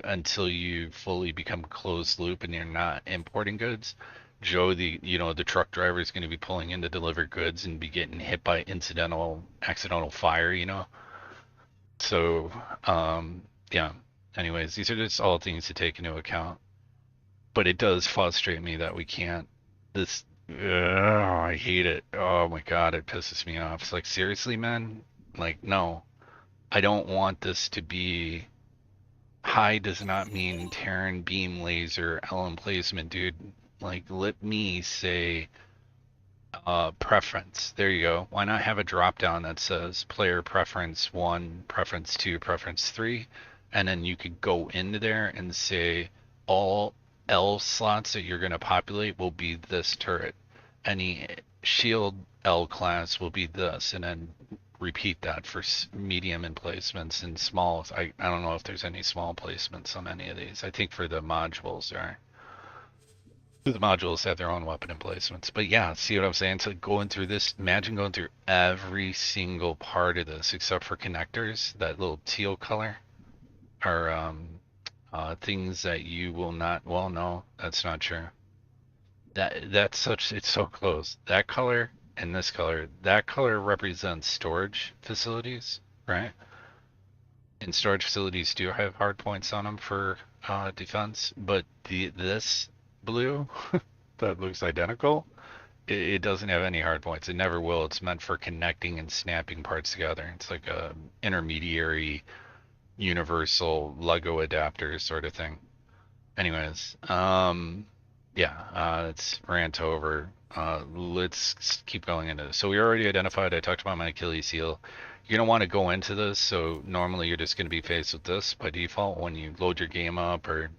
until you fully become closed loop and you're not importing goods. Joe, the truck driver is going to be pulling in to deliver goods and be getting hit by accidental fire. So, yeah. Anyways, these are just all things to take into account. But it does frustrate me that we can't. This, I hate it. Oh my God, it pisses me off. It's like, seriously, man? Like, no, I don't want this to be. High does not mean Terran beam laser L emplacement, dude. Like, let me say preference. There you go. Why not have a drop down that says player preference 1, preference 2, preference 3, and then you could go into there and say all L slots that you're going to populate will be this turret. Any shield L class will be this, and then repeat that for medium emplacements and small. I don't know if there's any small placements on any of these. I think for the modules there. The modules have their own weapon emplacements. But yeah, see what I'm saying? So going through this, imagine going through every single part of this except for connectors, that little teal color, are things that you will not, well, no, that's not true. It's so close. That color and this color, that color represents storage facilities, right? And storage facilities do have hard points on them for defense, but this blue that looks identical, it doesn't have any hard points. It never will. It's meant for connecting and snapping parts together. It's like a intermediary universal Lego adapter sort of thing. Anyways, yeah, it's rant over. Let's keep going into this. So we already identified, I talked about my Achilles heel. You're going to want to go into this, so normally you're just going to be faced with this by default when you load your game up or,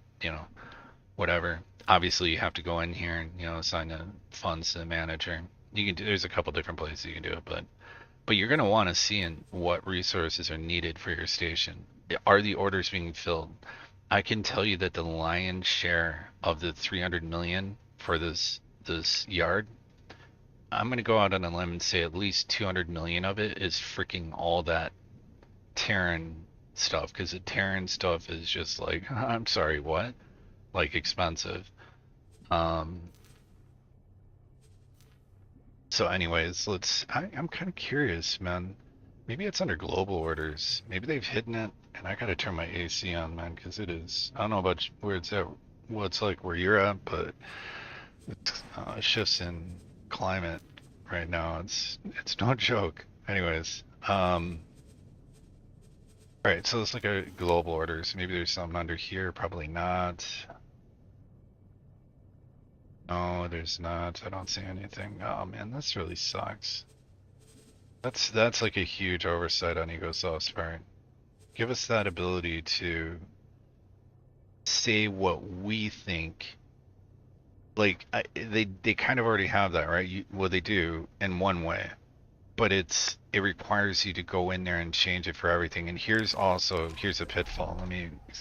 whatever. Obviously, you have to go in here and, assign the funds to the manager. There's a couple different places you can do it, but you're going to want to see in what resources are needed for your station. Are the orders being filled? I can tell you that the lion's share of the 300 million for this yard, I'm gonna go out on a limb and say at least 200 million of it is freaking all that Terran stuff, because the Terran stuff is just like, I'm sorry, what? Like expensive. So anyways, I'm kind of curious, man. Maybe it's under global orders. Maybe they've hidden it, and I gotta turn my AC on, man, because it is. I don't know about where it's at, what it's like where you're at, but it's shifts in climate right now. It's no joke. Anyways, all right. So let's look at global orders. Maybe there's something under here. Probably not. No, there's not. I don't see anything. Oh man, this really sucks. That's like a huge oversight on EgoSoft's part. Give us that ability to say what we think. Like they kind of already have that, right? Well, they do in one way, but it requires you to go in there and change it for everything. And here's a pitfall.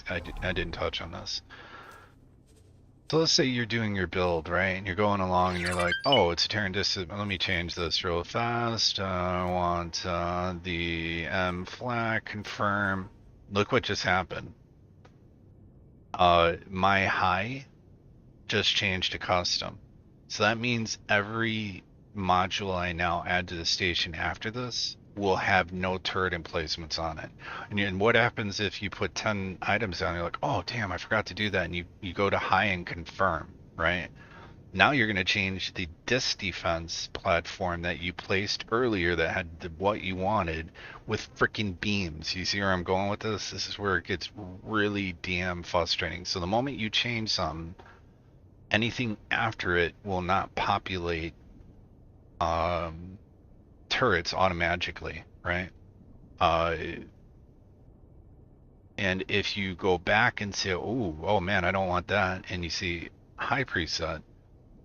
I didn't touch on this. So let's say you're doing your build, right? And you're going along and you're like, oh, it's a Terran distance. Let me change this real fast. I want the M flag confirm. Look what just happened. My high just changed to custom. So that means every module I now add to the station after this will have no turret emplacements on it. And what happens if you put 10 items down, you're like, oh damn, I forgot to do that, and you go to high and confirm, right? Now you're going to change the disc defense platform that you placed earlier that had what you wanted with freaking beams. You see where I'm going with this? This is where it gets really damn frustrating. So the moment you change something, anything after it will not populate turrets automatically, right? Uh, and if you go back and say, oh man, I don't want that, and you see high preset,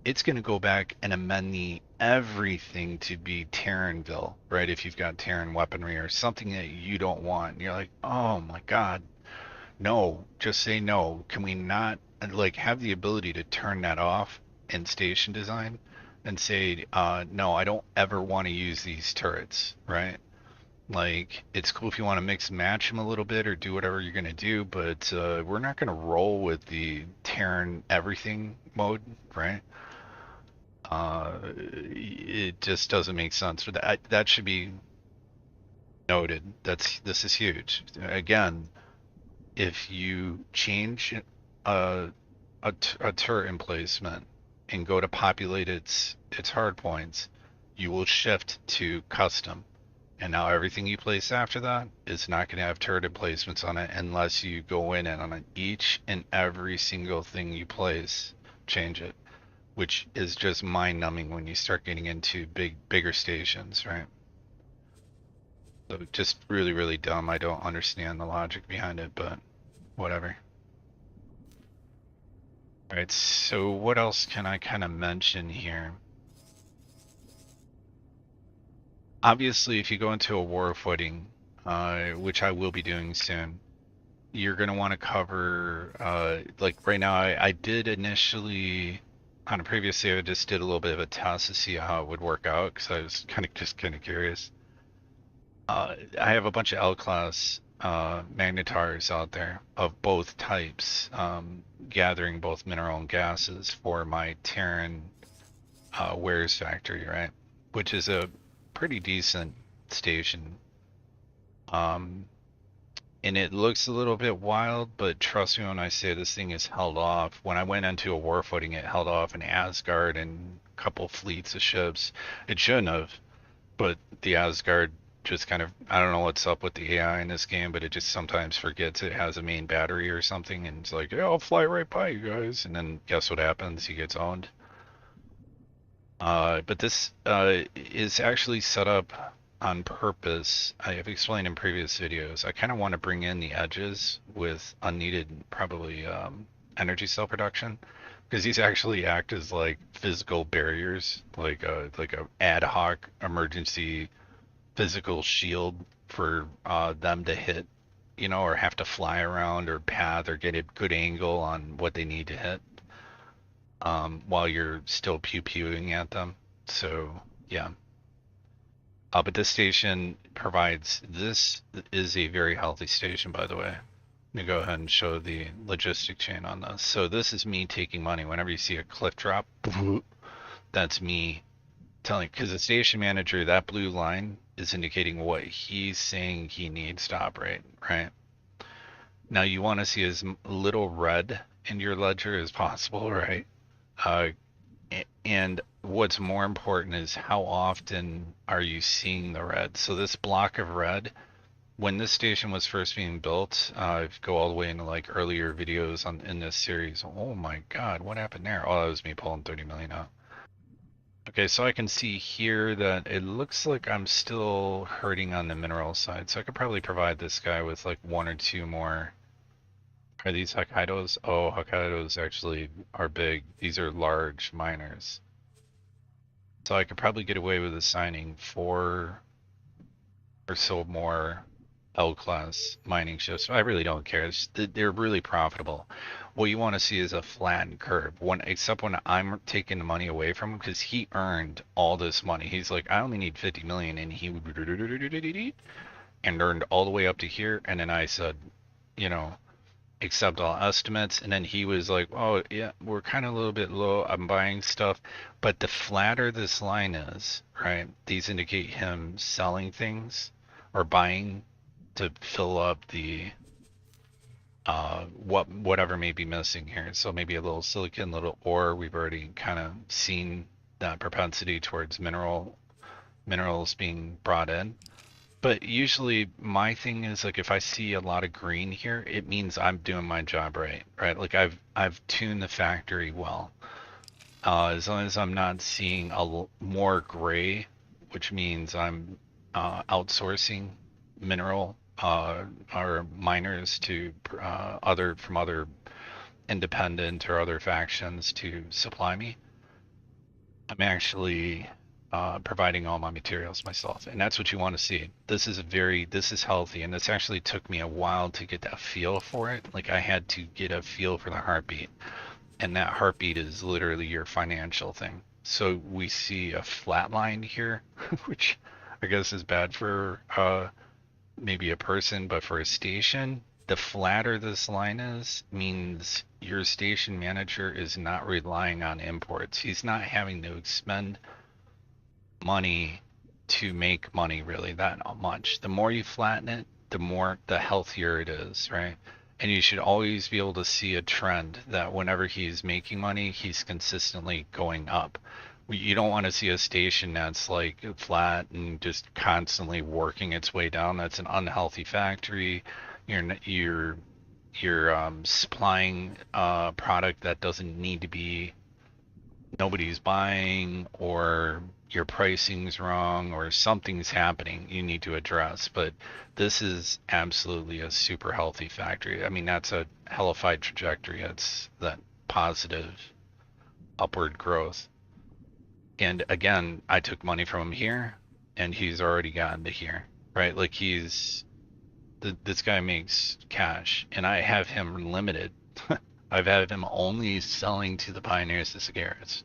it's going to go back and amend everything to be Terranville, right? If you've got Terran weaponry or something that you don't want, and you're like, oh my God, no, just say no. Can we not like have the ability to turn that off in station design and say, no, I don't ever want to use these turrets, right? Like, it's cool if you want to mix and match them a little bit or do whatever you're going to do, but we're not going to roll with the Terran everything mode, right? It just doesn't make sense. For that should be noted. This is huge. Again, if you change a turret emplacement and go to populate its hard points, you will shift to custom. And now everything you place after that is not going to have turret emplacements on it unless you go in and on each and every single thing you place, change it, which is just mind-numbing when you start getting into bigger stations, right? So just really, really dumb. I don't understand the logic behind it, but whatever. All right, so what else can I kind of mention here? Obviously, if you go into a war footing, which I will be doing soon, you're going to want to cover, like right now, I did initially, on a previous video, I just did a little bit of a test to see how it would work out, because I was kind of curious. I have a bunch of L-class magnetars out there of both types, gathering both mineral and gases for my Terran wares factory, right? Which is a pretty decent station. And it looks a little bit wild, but trust me when I say this thing is held off. When I went into a war footing, it held off an Asgard and a couple fleets of ships. It shouldn't have, but the Asgard just kind of, I don't know what's up with the AI in this game, but it just sometimes forgets it has a main battery or something, and it's like, yeah, I'll fly right by you guys. And then guess what happens? He gets owned. But this is actually set up on purpose. I have explained in previous videos. I kind of want to bring in the edges with unneeded, probably energy cell production, because these actually act as like physical barriers, like a ad hoc emergency physical shield for them to hit, or have to fly around or path or get a good angle on what they need to hit. While you're still pew-pewing at them. So, yeah. But this station provides, this is a very healthy station, by the way. Let me go ahead and show the logistic chain on this. So this is me taking money. Whenever you see a cliff drop, that's me telling, because the station manager, that blue line is indicating what he's saying he needs to operate, right? Now you want to see as little red in your ledger as possible, right? And what's more important is how often are you seeing the red? So this block of red, when this station was first being built, go all the way into like earlier videos in this series. Oh my God, what happened there? Oh, that was me pulling 30 million out. Okay, so I can see here that it looks like I'm still hurting on the mineral side. So I could probably provide this guy with like one or two more. Are these Hokkaidos? Oh, Hokkaidos actually are big. These are large miners. So I could probably get away with assigning 4 or so more L-class mining ships. I really don't care. They're really profitable. What you want to see is a flattened curve. Except when I'm taking the money away from him, because he earned all this money. He's like, I only need 50 million, and he and earned all the way up to here. And then I said, accept all estimates, and then he was like, oh yeah, we're kind of a little bit low, I'm buying stuff. But the flatter this line is, right, these indicate him selling things or buying to fill up the whatever may be missing here. So maybe a little silicon, little ore. We've already kind of seen that propensity towards minerals being brought in. But usually my thing is like if I see a lot of green here, it means I'm doing my job right, right? Like I've tuned the factory well. As long as I'm not seeing more gray, which means I'm outsourcing mineral or miners to other independent or other factions to supply me. I'm actually providing all my materials myself, and that's what you want to see. This is healthy, and this actually took me a while to get that feel for it. Like I had to get a feel for the heartbeat, and that heartbeat is literally your financial thing. So we see a flat line here, which I guess is bad for maybe a person, but for a station, the flatter this line is means your station manager is not relying on imports. He's not having to expend money to make money really that much. The more you flatten it, the healthier it is, right? And you should always be able to see a trend that whenever he's making money, he's consistently going up. You don't want to see a station that's like flat and just constantly working its way down. That's an unhealthy factory. You're supplying a product that doesn't need to be, nobody's buying, or your pricing's wrong, or something's happening you need to address. But this is absolutely a super healthy factory. I mean, that's a hellified trajectory. It's that positive upward growth. And again, I took money from him here, and he's already gotten to here, right? Like this guy makes cash, and I have him limited. I've had him only selling to the Pioneers the Sagaris.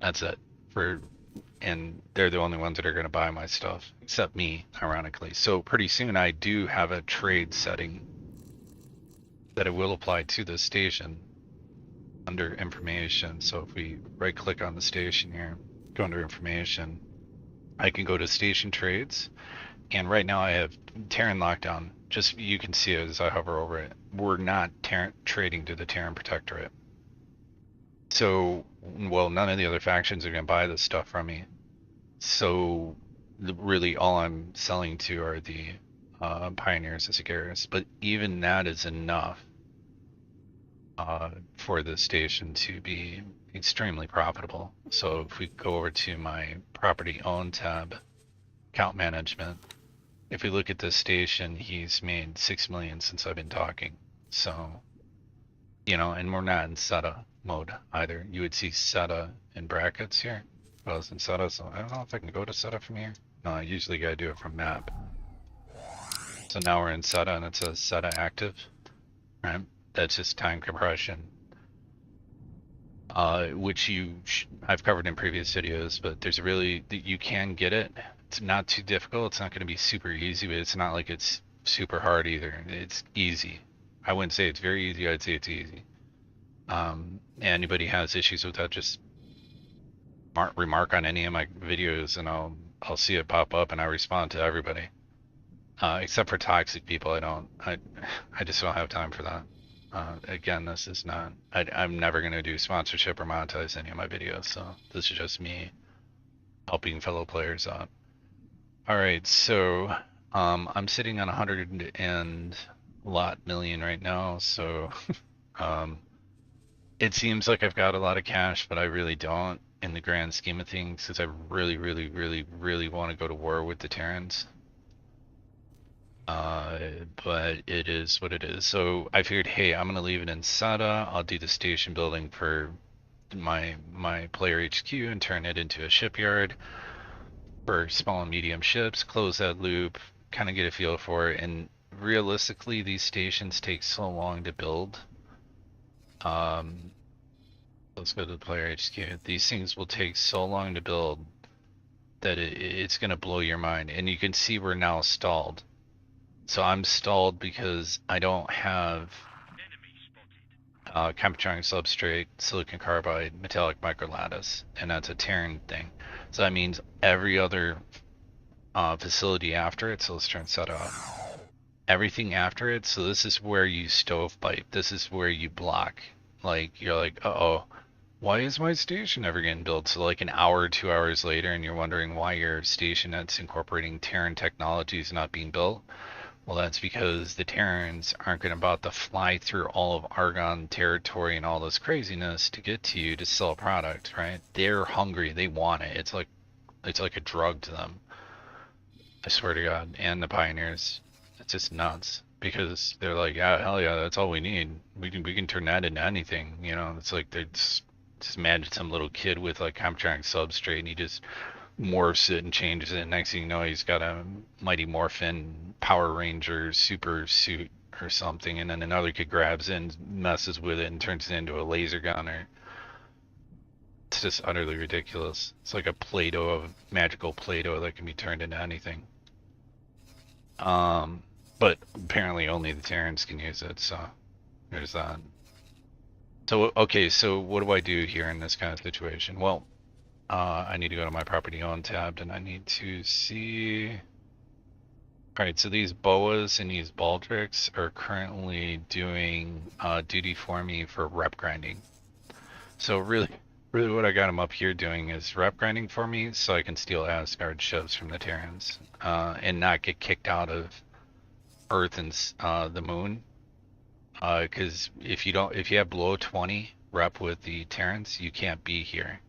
That's it. And they're the only ones that are going to buy my stuff, except me, ironically. So pretty soon I do have a trade setting that it will apply to this station under information. So if we right click on the station here, go under information, I can go to station trades. And right now I have Terran lockdown. Just you can see it as I hover over it. We're not trading to the Terran Protectorate. So, well, none of the other factions are going to buy this stuff from me. So, really, all I'm selling to are the Pioneers and Sagaris. But even that is enough for the station to be extremely profitable. So, if we go over to my property owned tab, account management, if we look at this station, he's made 6 million since I've been talking. So, and we're not in SETA mode either. You would see SETA in brackets here. Well, it's in SETA, so I don't know if I can go to SETA from here. No, I usually gotta do it from map. So now we're in SETA, and it says SETA active, right? That's just time compression, which I've covered in previous videos, but you can get it. It's not too difficult. It's not going to be super easy, but it's not like it's super hard either. It's easy. I wouldn't say it's very easy. I'd say it's easy. Anybody has issues with that, just remark on any of my videos, and I'll see it pop up, and I respond to everybody. Except for toxic people, I just don't have time for that. Again, this is not. I'm never gonna do sponsorship or monetize any of my videos, so this is just me helping fellow players out. All right, so I'm sitting on 100 and lot million right now, so it seems like I've got a lot of cash, but I really don't in the grand scheme of things, because I really, really, really, really want to go to war with the Terrans. But it is what it is. So I figured, hey, I'm gonna leave it in SETA. I'll do the station building for my player HQ and turn it into a shipyard for small and medium ships, close that loop, kind of get a feel for it. And realistically, these stations take so long to build. Let's go to the player HQ. These things will take so long to build that it's going to blow your mind. And you can see we're now stalled. So I'm stalled because I don't have Chemtronic substrate, silicon carbide, metallic microlattice, and that's a Terran thing. So that means every other facility after it, so let's turn SETA off. everything after it. So this is where you stovepipe. This is where you block. Like you're like, uh-oh, why is my station never getting built? So like an hour, 2 hours later, and you're wondering why your station that's incorporating Terran technology is not being built. Well, that's because the Terrans aren't going to about to fly through all of Argon territory and all this craziness to get to you to sell a product, right? They're hungry. They want it. It's like a drug to them. I swear to God. And the pioneers, it's just nuts because they're like, yeah, hell yeah, that's all we need. We can turn that into anything. You know, it's like they're just imagine some little kid with like Comtronic substrate and he just morphs it and changes it. Next thing you know, he's got a Mighty Morphin Power Ranger super suit or something, and then another kid grabs it and messes with it and turns it into a laser gunner. It's just utterly ridiculous. It's like a Play-Doh of magical Play-Doh that can be turned into anything. But apparently only the Terrans can use it, so there's that. So, okay, so what do I do here in this kind of situation? Well, I need to go to my property owned tab and I need to see. Alright, so these boas and these baldricks are currently doing duty for me for rep grinding. So really what I got them up here doing is rep grinding for me so I can steal Asgard ships from the Terrans and not get kicked out of Earth and the moon. Because if you have below 20 rep with the Terrans, you can't be here.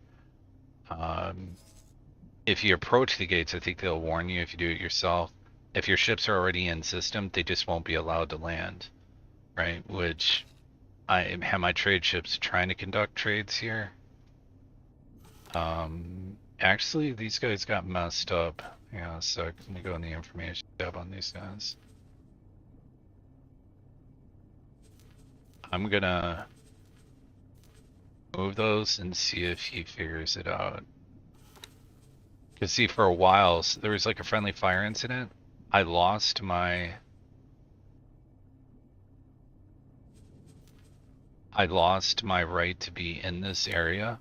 If you approach the gates, I think they'll warn you if you do it yourself. If your ships are already in system, they just won't be allowed to land, right? Which I have my trade ships trying to conduct trades here. Actually, these guys got messed up. Yeah, so let me go in the information tab on these guys. I'm gonna move those and see if he figures it out. Because see, for a while, there was like a friendly fire incident. I lost my right to be in this area.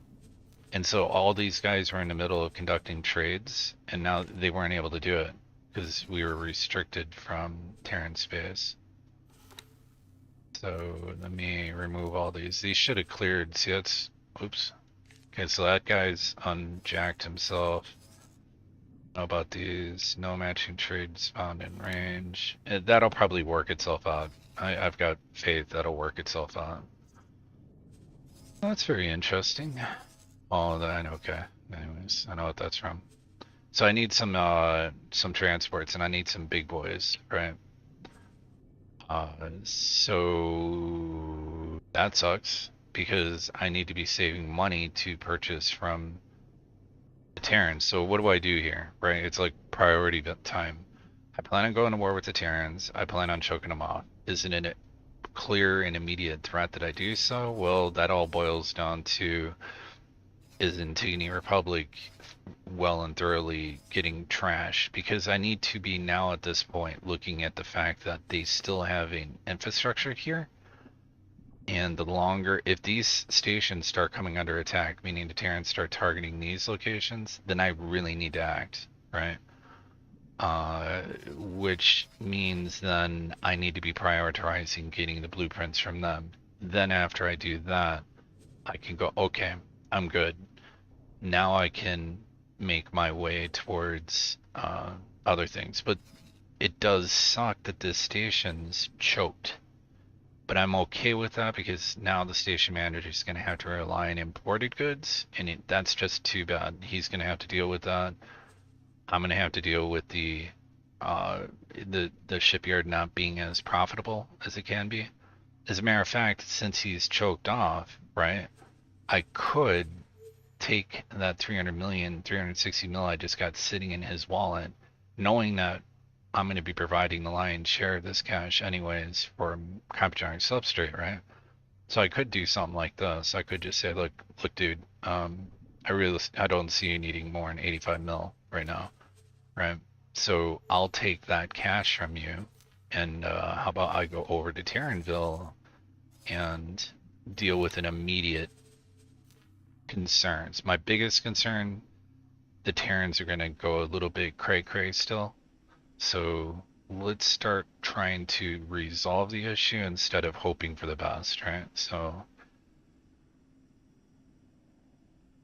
And so all these guys were in the middle of conducting trades, and now they weren't able to do it because we were restricted from Terran space. So let me remove all these. These should have cleared. See, that's, oops. Okay, so that guy's unjacked himself. Know about these. No matching trades found in range. That'll probably work itself out. I've got faith that'll work itself out. That's very interesting. Oh, then okay. Anyways, I know what that's from. So I need some transports, and I need some big boys, right? So that sucks because I need to be saving money to purchase from the Terrans. So what do I do here, right? It's like priority time. I plan on going to war with the Terrans. I plan on choking them off. Isn't it a clear and immediate threat that I do so? Well, that all boils down to is Antigone Republic well and thoroughly getting trashed, because I need to be now at this point looking at the fact that they still have an infrastructure here, and the longer, if these stations start coming under attack, meaning the Terrans start targeting these locations, then I really need to act, right? Which means then I need to be prioritizing getting the blueprints from them. Then after I do that, I can go, okay, I'm good. Now I can make my way towards other things. But it does suck that this station's choked. But I'm okay with that because now the station manager is going to have to rely on imported goods, and that's just too bad. He's going to have to deal with that. I'm going to have to deal with the shipyard not being as profitable as it can be. As a matter of fact, since he's choked off, right, I could take that 360 mil I just got sitting in his wallet, knowing that I'm going to be providing the lion's share of this cash anyways for Comtronic substrate, right? So I could do something like this. I could just say, look, dude, I don't see you needing more than 85 mil right now, right? So I'll take that cash from you, and how about I go over to Terranville and deal with an immediate concerns. My biggest concern, the Terrans are going to go a little bit cray-cray still. So let's start trying to resolve the issue instead of hoping for the best, right? So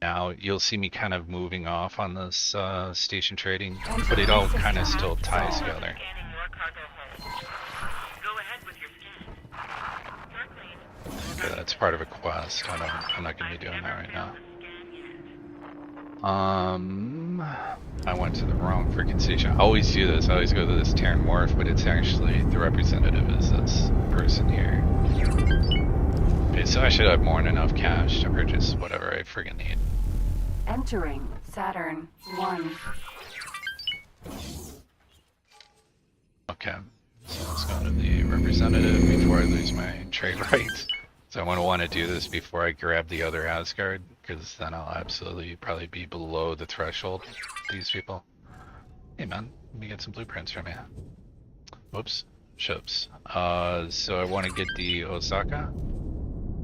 now you'll see me kind of moving off on this station trading, but it all kind of still ties together. Okay, that's part of a quest. I'm not gonna be doing that right now. I went to the wrong freaking station. I always do this. I always go to this Terran Wharf, but it's actually the representative is this person here. Okay, so I should have more than enough cash to purchase whatever I friggin' need. Entering Saturn 1. Okay, so let's go to the representative before I lose my trade rights. So I'm gonna want to do this before I grab the other Asgard, because then I'll absolutely probably be below the threshold of these people. Hey man, let me get some blueprints from you. Whoops, ships. So I want to get the Osaka.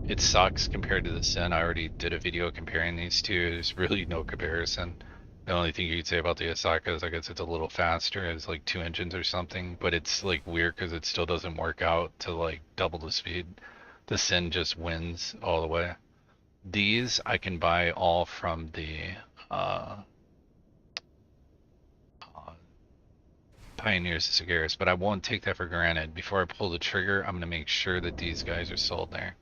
It sucks compared to the Sin. I already did a video comparing these two. There's really no comparison. The only thing you could say about the Osaka is I guess it's a little faster. It's like 2 engines or something, but it's like weird because it still doesn't work out to like double the speed. The Sin just wins all the way. These I can buy all from the Pioneers of Sagaris, but I won't take that for granted. Before I pull the trigger, I'm going to make sure that these guys are sold there.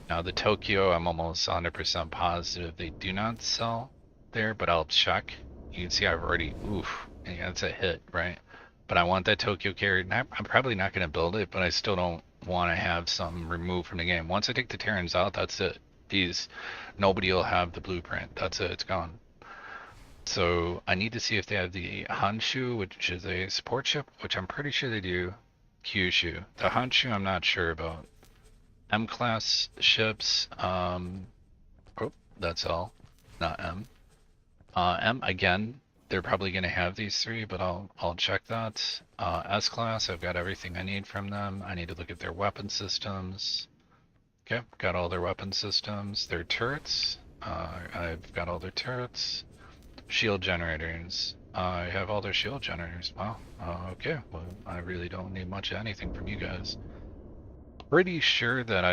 Now the Tokyo, I'm almost 100% positive they do not sell there, but I'll check. You can see I've already, oof, yeah, that's a hit, right? But I want that Tokyo carried. I'm probably not going to build it, but I still don't want to have some removed from the game. Once I take the Terrans out, that's it. These, nobody will have the blueprint. That's it, it's gone. So I need to see if they have the Honshu, which is a support ship, which I'm pretty sure they do. Kyushu. The Honshu I'm not sure about. M-class ships, oh, that's L, not M. M, again, they're probably going to have these three, but I'll check that. S-class, I've got everything I need from them. I need to look at their weapon systems. Okay, got all their weapon systems. Their turrets, I've got all their turrets. Shield generators. I have all their shield generators. Wow. Okay. Well, I really don't need much of anything from you guys. Pretty sure that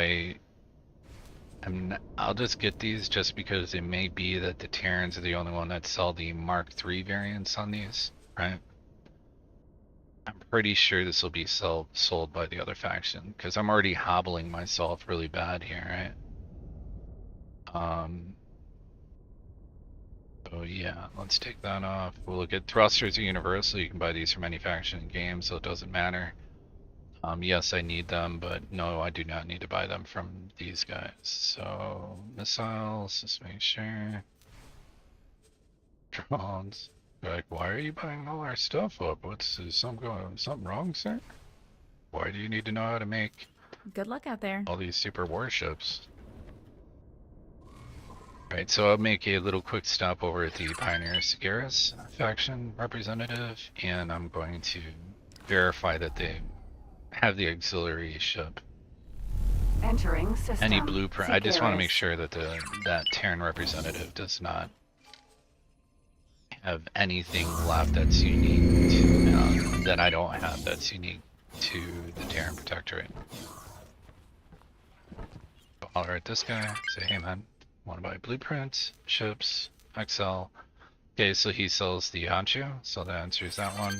I'll just get these just because it may be that the Terrans are the only one that sell the Mark III variants on these, right? I'm pretty sure this will be sold by the other faction because I'm already hobbling myself really bad here, right? So yeah, let's take that off. We'll look at thrusters are universal. You can buy these from any faction in game, so it doesn't matter. Yes, I need them, but no, I do not need to buy them from these guys. So missiles, just make sure. Drones. Like, why are you buying all our stuff up? Is something wrong, sir? Why do you need to know how to make Good luck out there. all these super warships? Right, so I'll make a little quick stop over at the Pioneer Sagaris faction representative, and I'm going to verify that they have the auxiliary ship. Entering system. Any blueprint. I just want to make Sagaris. sure that that Terran representative does not have anything left that's unique to, that I don't have that's unique to the Terran Protectorate. Holler at this guy, say, hey man, want to buy blueprints, ships, XL. Okay, so he sells the Honshu, so that answers that one.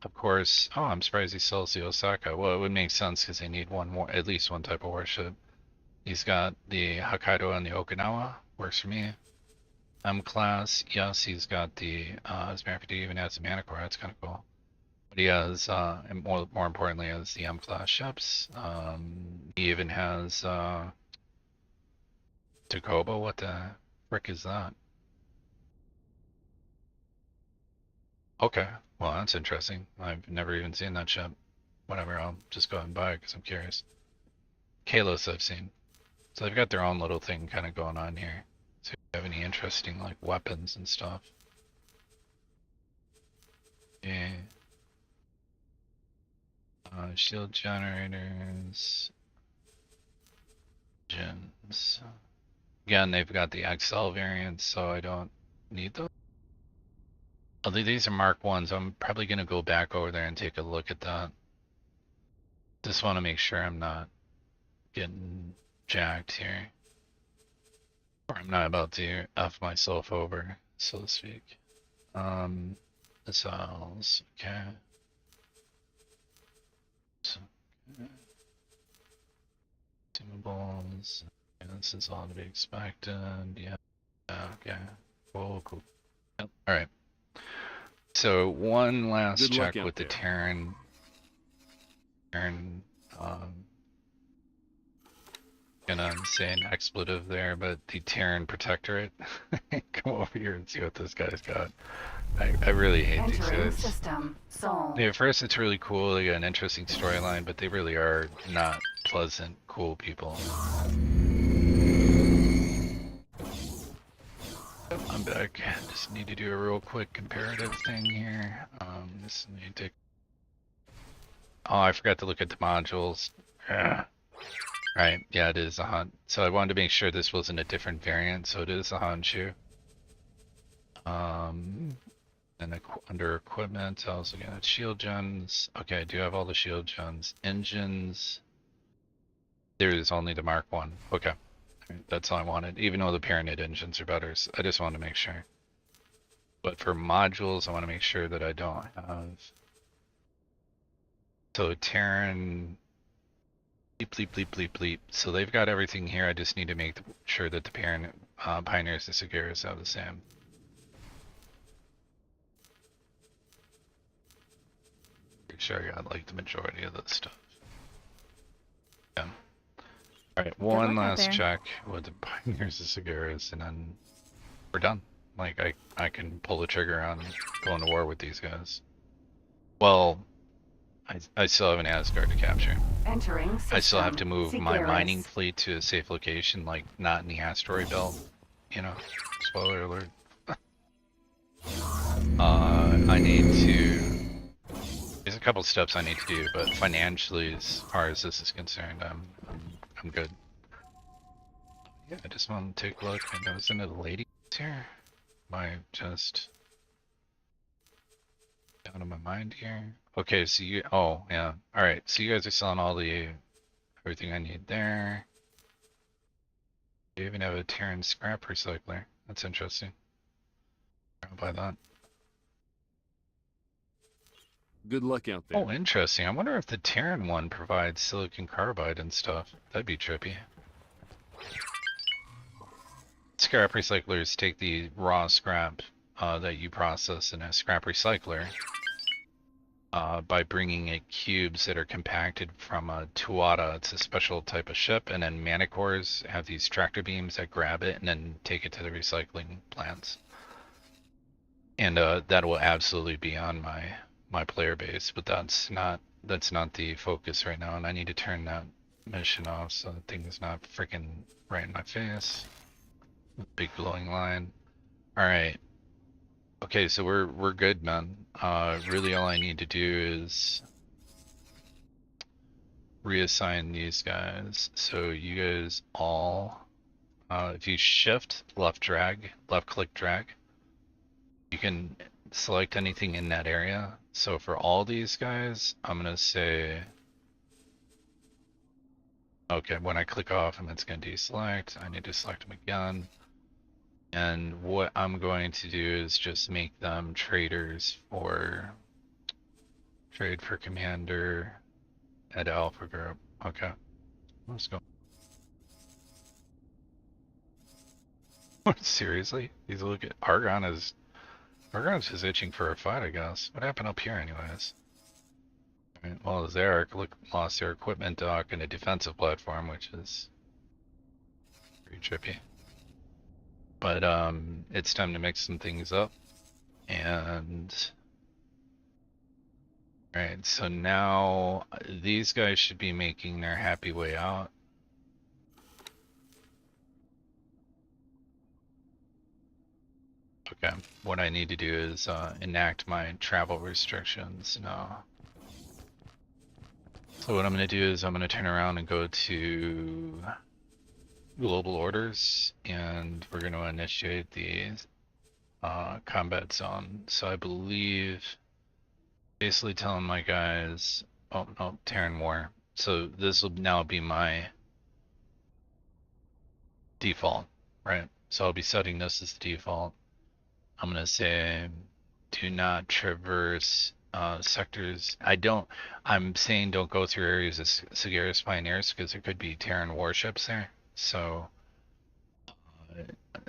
Of course, oh, I'm surprised he sells the Osaka. Well, it would make sense because they need one more, at least one type of warship. He's got the Hokkaido and the Okinawa, works for me. M-class, yes, he's got the, as matter of fact, he even has the Manticore, that's kind of cool. But he has, and more importantly, has the M-class ships. He even has, Takobo, what the frick is that? Okay, well that's interesting. I've never even seen that ship. Whatever, I'll just go ahead and buy it because I'm curious. Kalos I've seen. So they've got their own little thing kind of going on here. So if you have any interesting like weapons and stuff. Yeah. Shield generators. Gens. Again, they've got the XL variant, so I don't need those. Although these are Mark 1s, I'm probably going to go back over there and take a look at that. Just want to make sure I'm not getting jacked here. Or I'm not about to F myself over, so to speak. Missiles, okay. So, consumables. Yeah, this is all to be expected. Yeah. Okay. Cool. Yep. All right. So one last check with the Terran. Gonna say an expletive there, but the Terran Protectorate. Come over here and see what this guy's got. I really hate these guys. System. Yeah, at first it's really cool, they got an interesting storyline, but they really are not pleasant, cool people. I'm back. Just need to do a real quick comparative thing here. Just need to... Oh, I forgot to look at the modules. Right, yeah, it is a hunt. So I wanted to make sure this wasn't a different variant, so it is a Honshu. And under equipment, I also got shield gens. Okay, I do have all the shield gens. Engines. There's only the Mark 1. Okay. That's all I wanted, even though the Pyramid engines are better. So I just wanted to make sure. But for modules, I want to make sure that I don't have... So Terran... Bleep. So they've got everything here. I just need to make sure that the Pioneers and Sagaras have the same. Make sure I got like the majority of this stuff. Yeah. Alright, one last check with the Pioneers and Sagaras, and then we're done. Like, I can pull the trigger on going to war with these guys. Well, I still have an Asgard to capture. Entering system. I still have to move my mining fleet to a safe location, like not in the asteroid belt. You know, spoiler alert. I need to... There's a couple steps I need to do, but financially, as far as this is concerned, I'm good. Yeah, I just want to take a look. I noticed another lady here. Am I just down in my mind here? Okay, so you... Oh, yeah. Alright, so you guys are selling all the... everything I need there. You even have a Terran scrap recycler. That's interesting. I'll buy that. Good luck out there. Oh, interesting. I wonder if the Terran one provides silicon carbide and stuff. That'd be trippy. Scrap recyclers take the raw scrap that you process in a scrap recycler by bringing it cubes that are compacted from a Tuata. It's a special type of ship, and then Manicores have these tractor beams that grab it and then take it to the recycling plants. And that will absolutely be on my player base, but that's not the focus right now, and I need to turn that mission off so the thing is not freaking right in my face. Big glowing line. All right. Okay, so we're good, man. Really all I need to do is reassign these guys. So you guys all, if you shift, left click drag, you can select anything in that area. So for all these guys, I'm gonna say, okay, when I click off them, it's gonna deselect. I need to select them again. And what I'm going to do is just make them traders for trade for commander at Alpha Group. Okay, let's go. Seriously? These look at Argon's just itching for a fight, I guess. What happened up here, anyways? Right, well, Zarek lost their equipment dock and a defensive platform, which is pretty trippy. But it's time to mix some things up. And alright, so now these guys should be making their happy way out. Okay, what I need to do is enact my travel restrictions now. So what I'm going to do is I'm going to turn around and go to global orders, and we're going to initiate the combat zone. So I believe basically telling my guys, oh no, Terran War. So this will now be my default, right? So I'll be setting this as the default. I'm gonna say do not traverse sectors. I'm saying don't go through areas of Sagaris Pioneers because there could be Terran warships there. So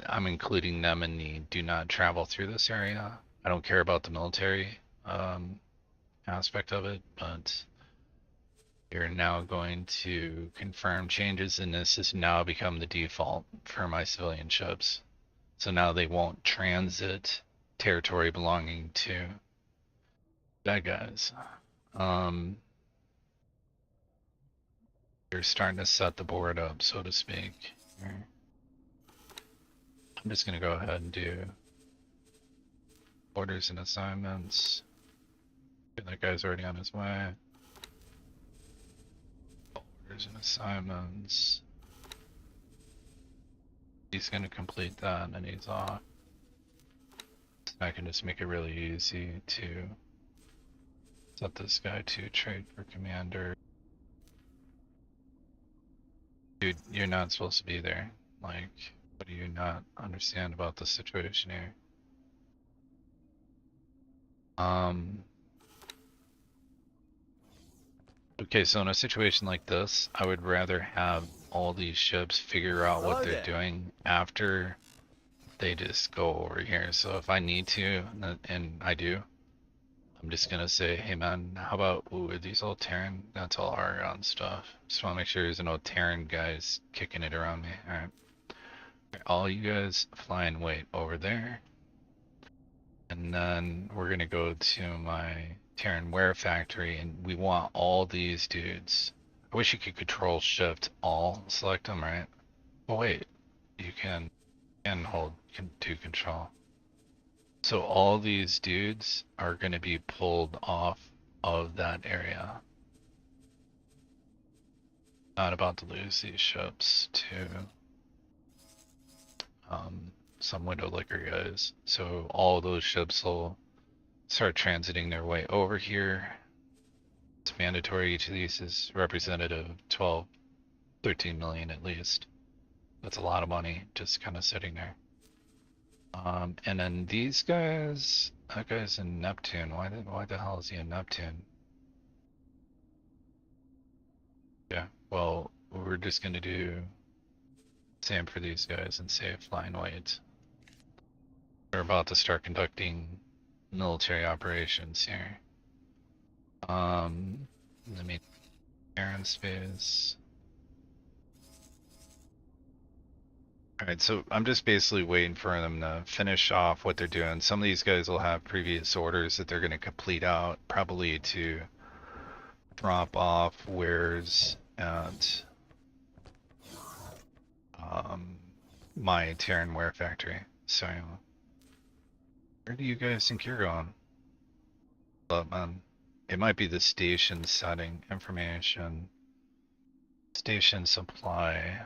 I'm including them in the do not travel through this area. I don't care about the military aspect of it, but you're now going to confirm changes, and this has now become the default for my civilian ships. So now they won't transit territory belonging to bad guys. You're starting to set the board up, so to speak. I'm just gonna go ahead and do orders and assignments. That guy's already on his way. Orders and assignments. He's gonna complete that and he's off. I can just make it really easy to set this guy to trade for commander. Dude, you're not supposed to be there. Like, what do you not understand about the situation here? Okay, so in a situation like this, I would rather have all these ships figure out what they're doing after they just go over here. So if I need to, and I do, I'm just gonna say, hey man, how about, ooh, are these all Terran? That's all Argon stuff. Just wanna make sure there's no Terran guys kicking it around me. Alright. All you guys fly and wait over there. And then we're gonna go to my Terran Wear factory, and we want all these dudes. I wish you could control shift all, select them, right? Oh wait, you can do control. So all these dudes are gonna be pulled off of that area. Not about to lose these ships to some Widow Liquor guys. So all those ships will start transiting their way over here. It's mandatory. Each of these is representative of 12, 13 million at least. That's a lot of money just kind of sitting there. And then these guys, that guy's in Neptune. Why the hell is he in Neptune? Yeah, well, we're just gonna do same for these guys and say fly and wait. We're about to start conducting military operations here. Let me Terran space. Alright, so I'm just basically waiting for them to finish off what they're doing. Some of these guys will have previous orders that they're going to complete out, probably to drop off wares at my Terran Wear factory. So, where do you guys think you're going? But, man, it might be the station setting information, station supply.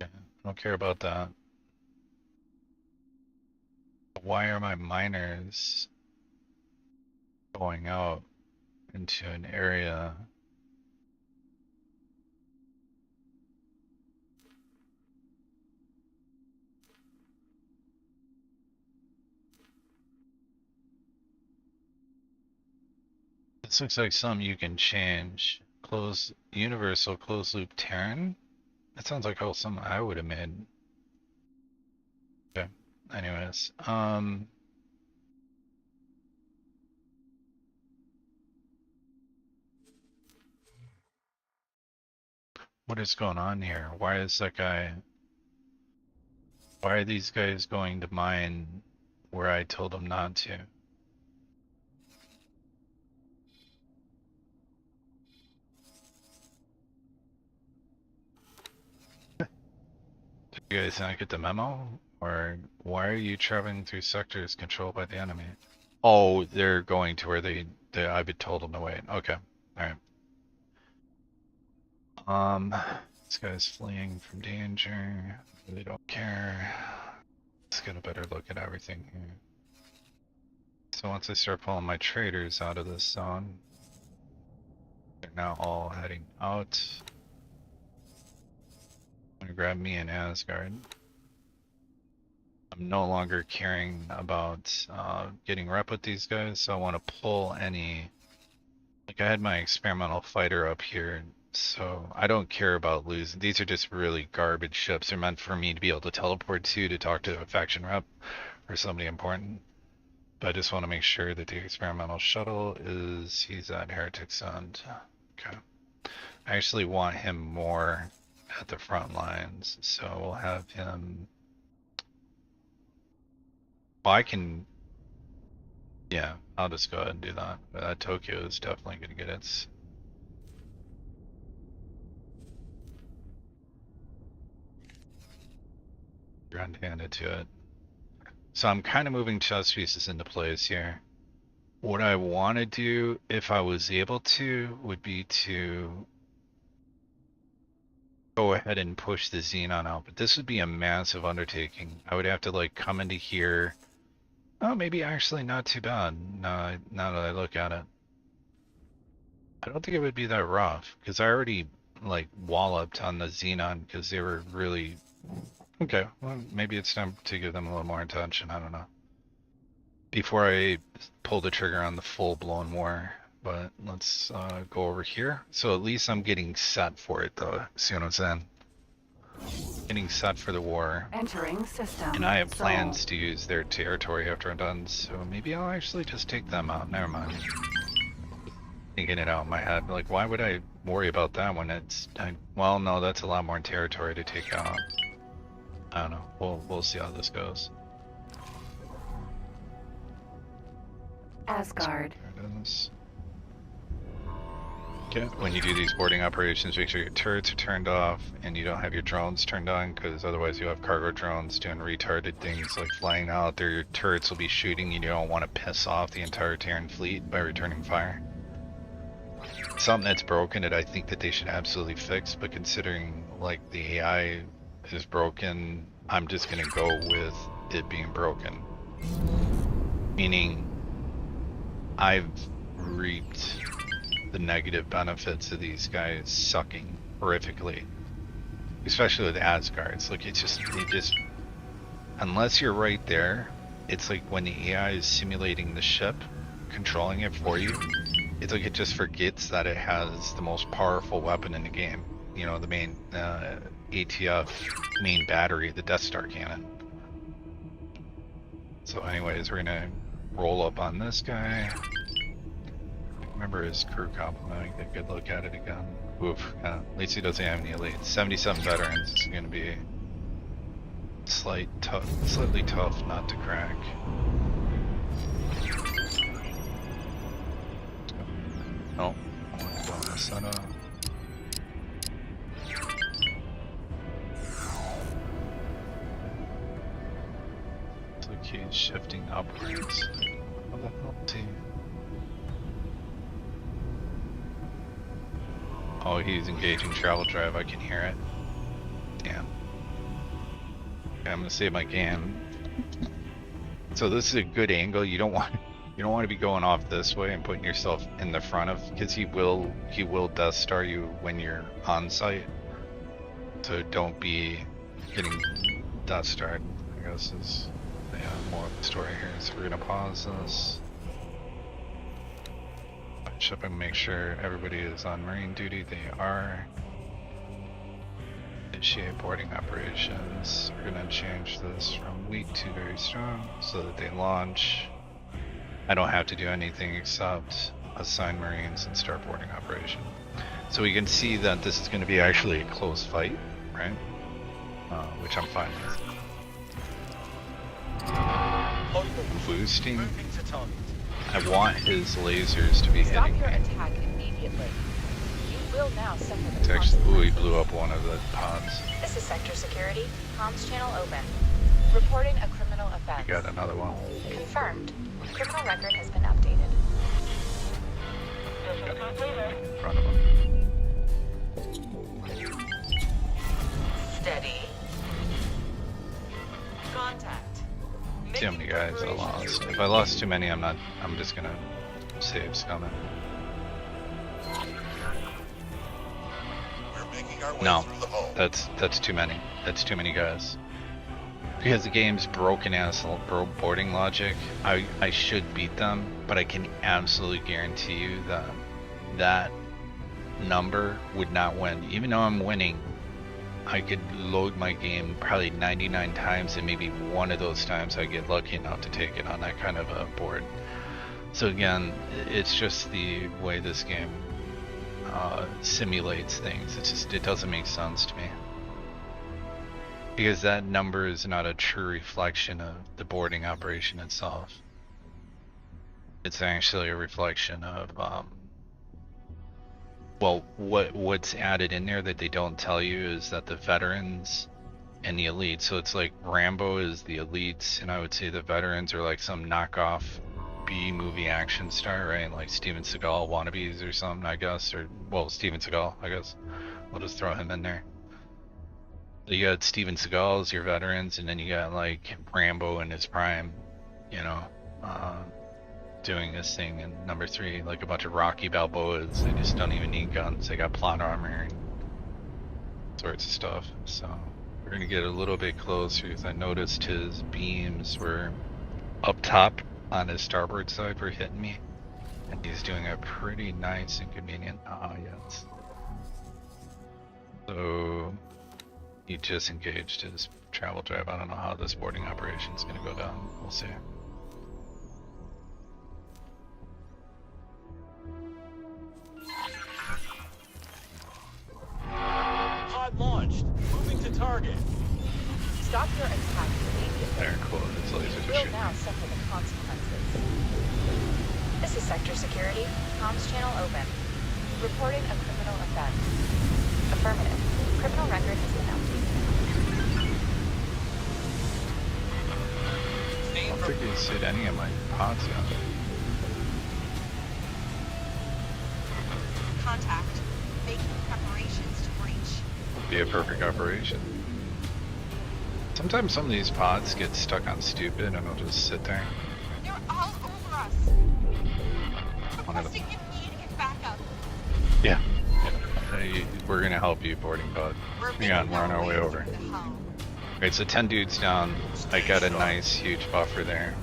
I don't care about that. Why are my miners going out into an area? This looks like something you can change. Close universal closed loop Terran? That sounds like something I would have made. Okay. Anyways, what is going on here? Why are these guys going to mine where I told them not to? Did you guys not get the memo? Or why are you traveling through sectors controlled by the enemy? Oh, they're going to where I've been told them to wait. Okay. Alright. This guy's fleeing from danger. Really don't care. Let's get a better look at everything here. So once I start pulling my traders out of this zone, they're now all heading out. I'm gonna grab me and Asgard. I'm no longer caring about getting rep with these guys, so I want to pull any. Like I had my experimental fighter up here, so I don't care about losing. These are just really garbage ships. They're meant for me to be able to teleport to talk to a faction rep or somebody important. But I just want to make sure that the experimental shuttle he's at Heretic's End. Okay. I actually want him more at the front lines, so we'll have him. Well, I can. Yeah, I'll just go ahead and do that. Tokyo is definitely going to get its. Hand-handed to it. So I'm kind of moving chess pieces into place here. What I want to do, if I was able to, would be to go ahead and push the Xenon out, but this would be a massive undertaking. I would have to like come into here. Oh, maybe actually not too bad. Now that I look at it, I don't think it would be that rough because I already like walloped on the Xenon because they were really. Okay, well, maybe it's time to give them a little more attention. I don't know. Before I pull the trigger on the full-blown war, but let's go over here. So at least I'm getting set for it, though. See what I'm saying? Getting set for the war. Entering system. And I have plans to use their territory after I'm done, so maybe I'll actually just take them out. Never mind. Thinking it out in my head. Like, why would I worry about that when it's... well, no, that's a lot more territory to take out. I don't know. We'll see how this goes. Asgard. There it is. Okay. When you do these boarding operations, make sure your turrets are turned off and you don't have your drones turned on, because otherwise you have cargo drones doing retarded things like flying out there. Your turrets will be shooting. You don't want to piss off the entire Terran fleet by returning fire. Something that's broken that I think that they should absolutely fix, but considering like the AI is broken, I'm just gonna go with it being broken. Meaning, I've reaped the negative benefits of these guys sucking horrifically, especially with Asgards. Like it's just, unless you're right there, it's like when the AI is simulating the ship, controlling it for you, it's like it just forgets that it has the most powerful weapon in the game. You know, the main ATF main battery, the Death Star cannon. So anyways, we're gonna roll up on this guy. Remember his crew complement, get a good look at it again. Oof, at least he doesn't have any elites. 77 veterans, it's gonna be slightly tough not to crack. Oh, bonus setup. He's shifting upwards. What the hell, team? Oh, he's engaging travel drive. I can hear it. Damn. Okay, I'm gonna save my GAN. So this is a good angle. You don't want to be going off this way and putting yourself in the front of, because he will Death Star you when you're on site. So don't be getting Death Starred, I guess is. Yeah, more of the story here, so we're gonna pause this. Ship and make sure everybody is on Marine duty. They are. Initiate boarding operations. We're gonna change this from weak to very strong so that they launch. I don't have to do anything except assign Marines and start boarding operation. So we can see that this is going to be actually a close fight, right? Which I'm fine with. Boosting. I want his lasers to be hitting me. Stop your attack immediately. You will now suffer the It's actually, ooh, he consequences. blew up one of the pods. This is Sector Security. Comms channel open. Reporting a criminal offense. We got another one. Confirmed. Criminal record has been updated. In front of him. Steady. Contact. See how many guys I lost. If I lost too many, I'm just gonna save scumming. We're making our way No, through the hull. that's too many. That's too many guys. Because the game's broken ass boarding logic, I should beat them, but I can absolutely guarantee you that that number would not win. Even though I'm winning, I could load my game probably 99 times, and maybe one of those times I get lucky enough to take it on that kind of a board. So again, it's just the way this game simulates things. It doesn't make sense to me. Because that number is not a true reflection of the boarding operation itself. It's actually a reflection of, well, what's added in there that they don't tell you is that the veterans and the elites, so it's like Rambo is the elites, and I would say the veterans are like some knockoff B-movie action star, right? Like Steven Seagal wannabes or something, I guess, or, well, Steven Seagal, I guess. We'll just throw him in there. You got Steven Seagal as your veterans, and then you got like Rambo in his prime, you know, doing this thing. And number 3, like a bunch of Rocky Balboas. They just don't even need guns. They got plot armor and sorts of stuff. So we're gonna get a little bit closer, because I noticed his beams were up top on his starboard side were hitting me, and he's doing a pretty nice and convenient. Yes. So he just engaged his travel drive. I don't know how this boarding operation is going to go down. We'll see. Pod launched. Moving to target. Stop your attack immediately. There, cool. His You lasers are will shooting. now suffer the consequences. This is Sector Security. Comms channel open. Reporting a criminal offense. Affirmative. Criminal record has been updated. I don't think he's hit any of my pods yet. Contact. Making preparations to breach. Be a perfect operation. Sometimes some of these pods get stuck on stupid, and I'll just sit there. They're all over us. One of them. Requesting immediate backup. Yeah. We're gonna help you, boarding bud. Hang on, we're on our way over. through the hull. Alright, so 10 dudes down. I got a nice huge buffer there.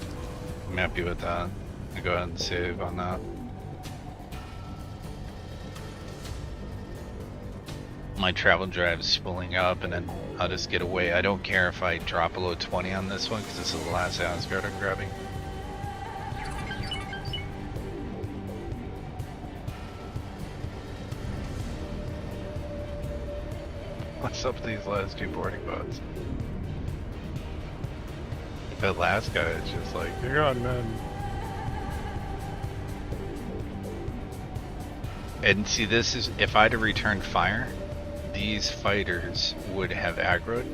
I'm happy with that. I'll go ahead and save on that. My travel drive's spooling up, and then I'll just get away. I don't care if I drop below 20 on this one, because this is the last Asgard I'm grabbing. What's up with these last 2 boarding boats? That last guy is just like, you're on, man. And see, this is, if I'd have returned fire, these fighters would have aggroed,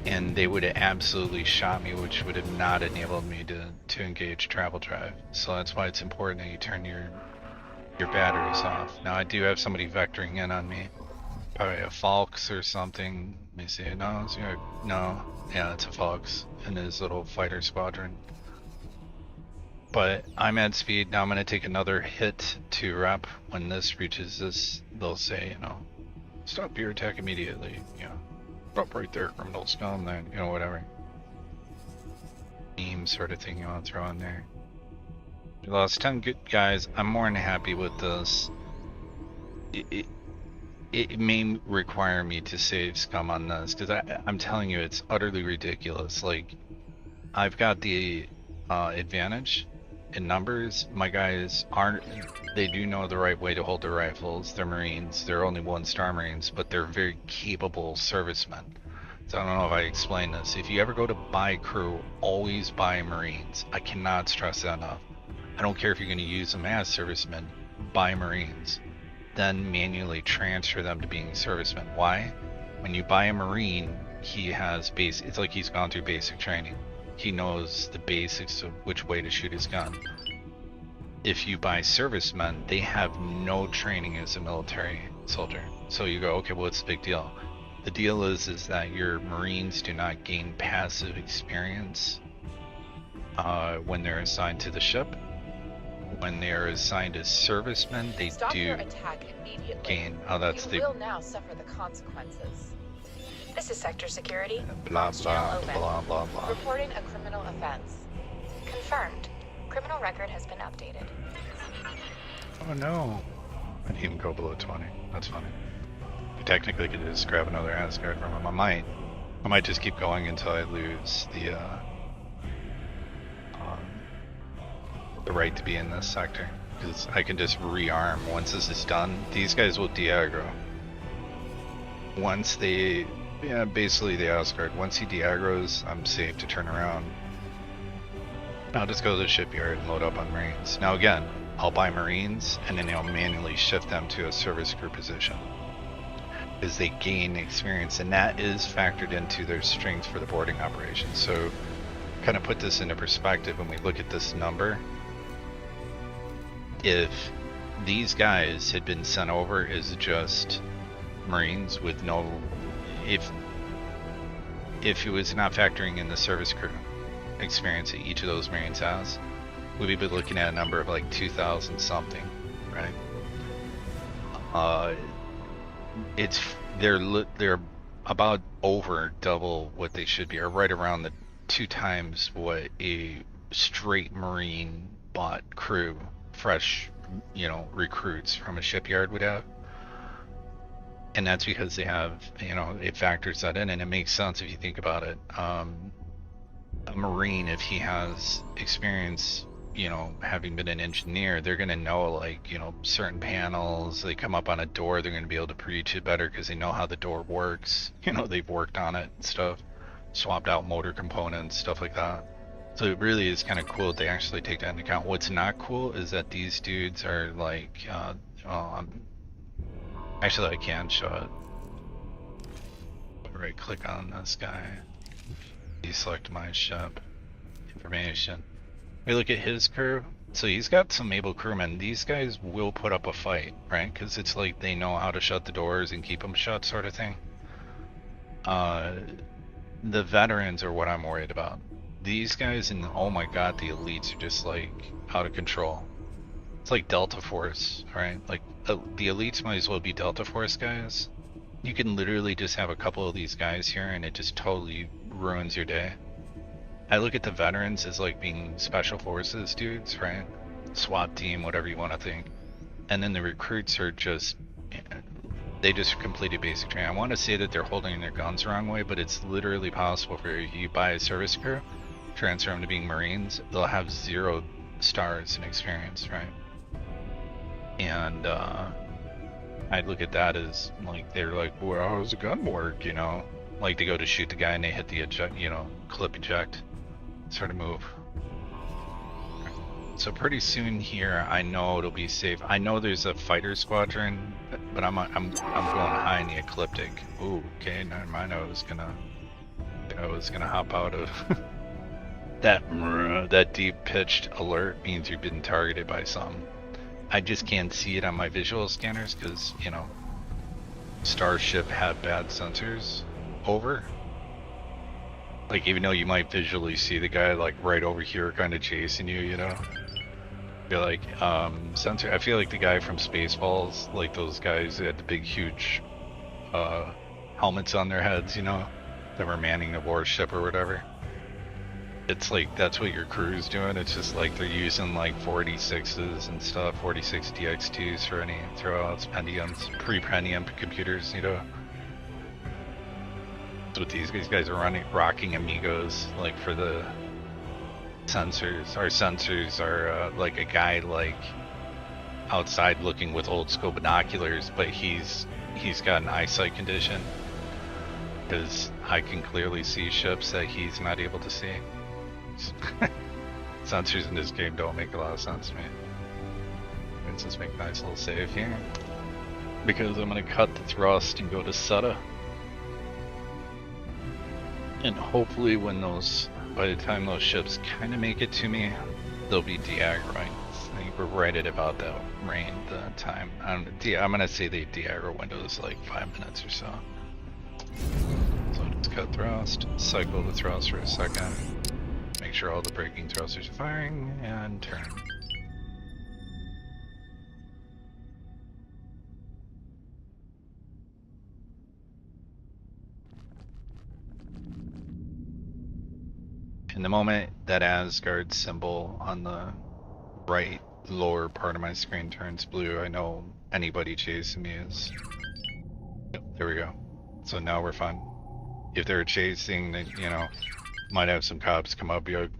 and they would have absolutely shot me, which would have not enabled me to engage travel drive. So that's why it's important that you turn your batteries off. Now I do have somebody vectoring in on me. Probably a Falx or something. Let me see. No, no. Yeah, it's a Falx in his little fighter squadron. But I'm at speed. Now I'm going to take another hit to rep. When this reaches this, they'll say, you know, stop your attack immediately. You know, stop right there, criminal scum, then, you know, whatever. Beam sort of thing you want to throw in there. We lost 10 good guys. I'm more than happy with this. It may require me to save scum on this, because I'm telling you, it's utterly ridiculous. Like, I've got the advantage in numbers. My guys aren't, they do know the right way to hold their rifles. They're Marines. They're only 1-star Marines, but they're very capable servicemen. So I don't know if I explained this. If you ever go to buy crew, always buy Marines. I cannot stress that enough. I don't care if you're going to use them as servicemen, buy Marines. Then manually transfer them to being servicemen. Why? When you buy a Marine, he has it's like he's gone through basic training. He knows the basics of which way to shoot his gun. If you buy servicemen, they have no training as a military soldier. So you go, okay, well, what's the big deal? The deal is that your Marines do not gain passive experience when they're assigned to the ship. When they are assigned as servicemen, they Stop do your attack immediately. gain. Oh, that's you the will now suffer the consequences. This is Sector Security. blah Comms channel blah open. blah blah blah. Reporting a criminal offense. Confirmed. Criminal record has been updated. Oh no! I didn't even go below 20. That's funny. I technically could just grab another Asgard from him. I might just keep going until I lose the right to be in this sector, because I can just rearm once this is done. These guys will de-aggro. Once they, yeah, basically the Asgard. Once he de-aggros, I'm safe to turn around. I'll just go to the shipyard and load up on Marines. Now again, I'll buy Marines and then I'll manually shift them to a service crew position, as they gain experience, and that is factored into their strength for the boarding operation. So kind of put this into perspective when we look at this number. If these guys had been sent over as just Marines with no, if it was not factoring in the service crew experience that each of those Marines has, we'd be looking at a number of like 2,000 something, right? They're about over double what they should be, or right around the 2 times what a straight Marine bought crew, fresh, recruits from a shipyard would have. And that's because they have, it factors that in, and it makes sense if you think about it. A Marine, if he has experience, having been an engineer, they're going to know, like, certain panels, they come up on a door, they're going to be able to preach it better because they know how the door works. They've worked on it and stuff, swapped out motor components, stuff like that. So it really is kind of cool that they actually take that into account. What's not cool is that these dudes are like, actually I can show it. Right click on this guy, deselect my ship, information. We look at his crew. So he's got some able crewmen. These guys will put up a fight, right? Because it's like they know how to shut the doors and keep them shut, sort of thing. The veterans are what I'm worried about. These guys, and oh my god, the elites are just like out of control. It's like Delta Force, right? Like the elites might as well be Delta Force guys. You can literally just have a couple of these guys here and it just totally ruins your day. I look at the veterans as like being special forces dudes, right? SWAT team, whatever you want to think. And then the recruits are just, they just completed basic training. I want to say that they're holding their guns the wrong way, but it's literally possible for you buy a service crew, transfer them to being Marines, they'll have 0 stars in experience, right? And I'd look at that as like, they're like, well, how does a gun work, Like they go to shoot the guy and they hit the eject, clip eject sort of move. So pretty soon here, I know it'll be safe. I know there's a fighter squadron, but I'm going high in the ecliptic. Ooh, okay, never mind. I was gonna hop out of that deep pitched alert. Means you've been targeted by something. I just can't see it on my visual scanners because Starship had bad sensors. Over. Like, even though you might visually see the guy like right over here kind of chasing you, You're like, sensor. I feel like the guy from Spaceballs, like those guys that had the big huge helmets on their heads, that were manning the warship or whatever. It's like, that's what your crew's doing. It's just like they're using like 46s and stuff, 46 DX2s for any throwouts, Pentiums, pre-Pentium computers, That's what these guys are rocking Amigos, like for the sensors. Our sensors are like a guy like outside looking with old school binoculars, but he's got an eyesight condition because I can clearly see ships that he's not able to see. Sensors in this game don't make a lot of sense to me. Let's just make a nice little save here, because I'm gonna cut the thrust and go to Sutta. And hopefully by the time those ships kind of make it to me, they'll be de-aggroing. I think we're right at about that time. I'm gonna say the de-aggro window is like 5 minutes or so. So just cut thrust, cycle the thrust for a second, make sure all the braking thrusters are firing, and turn. In the moment that Asgard symbol on the right lower part of my screen turns blue, I know anybody chasing me is... Yep, there we go. So now we're fine. If they're chasing, then, you know, might have some cops come up, be like,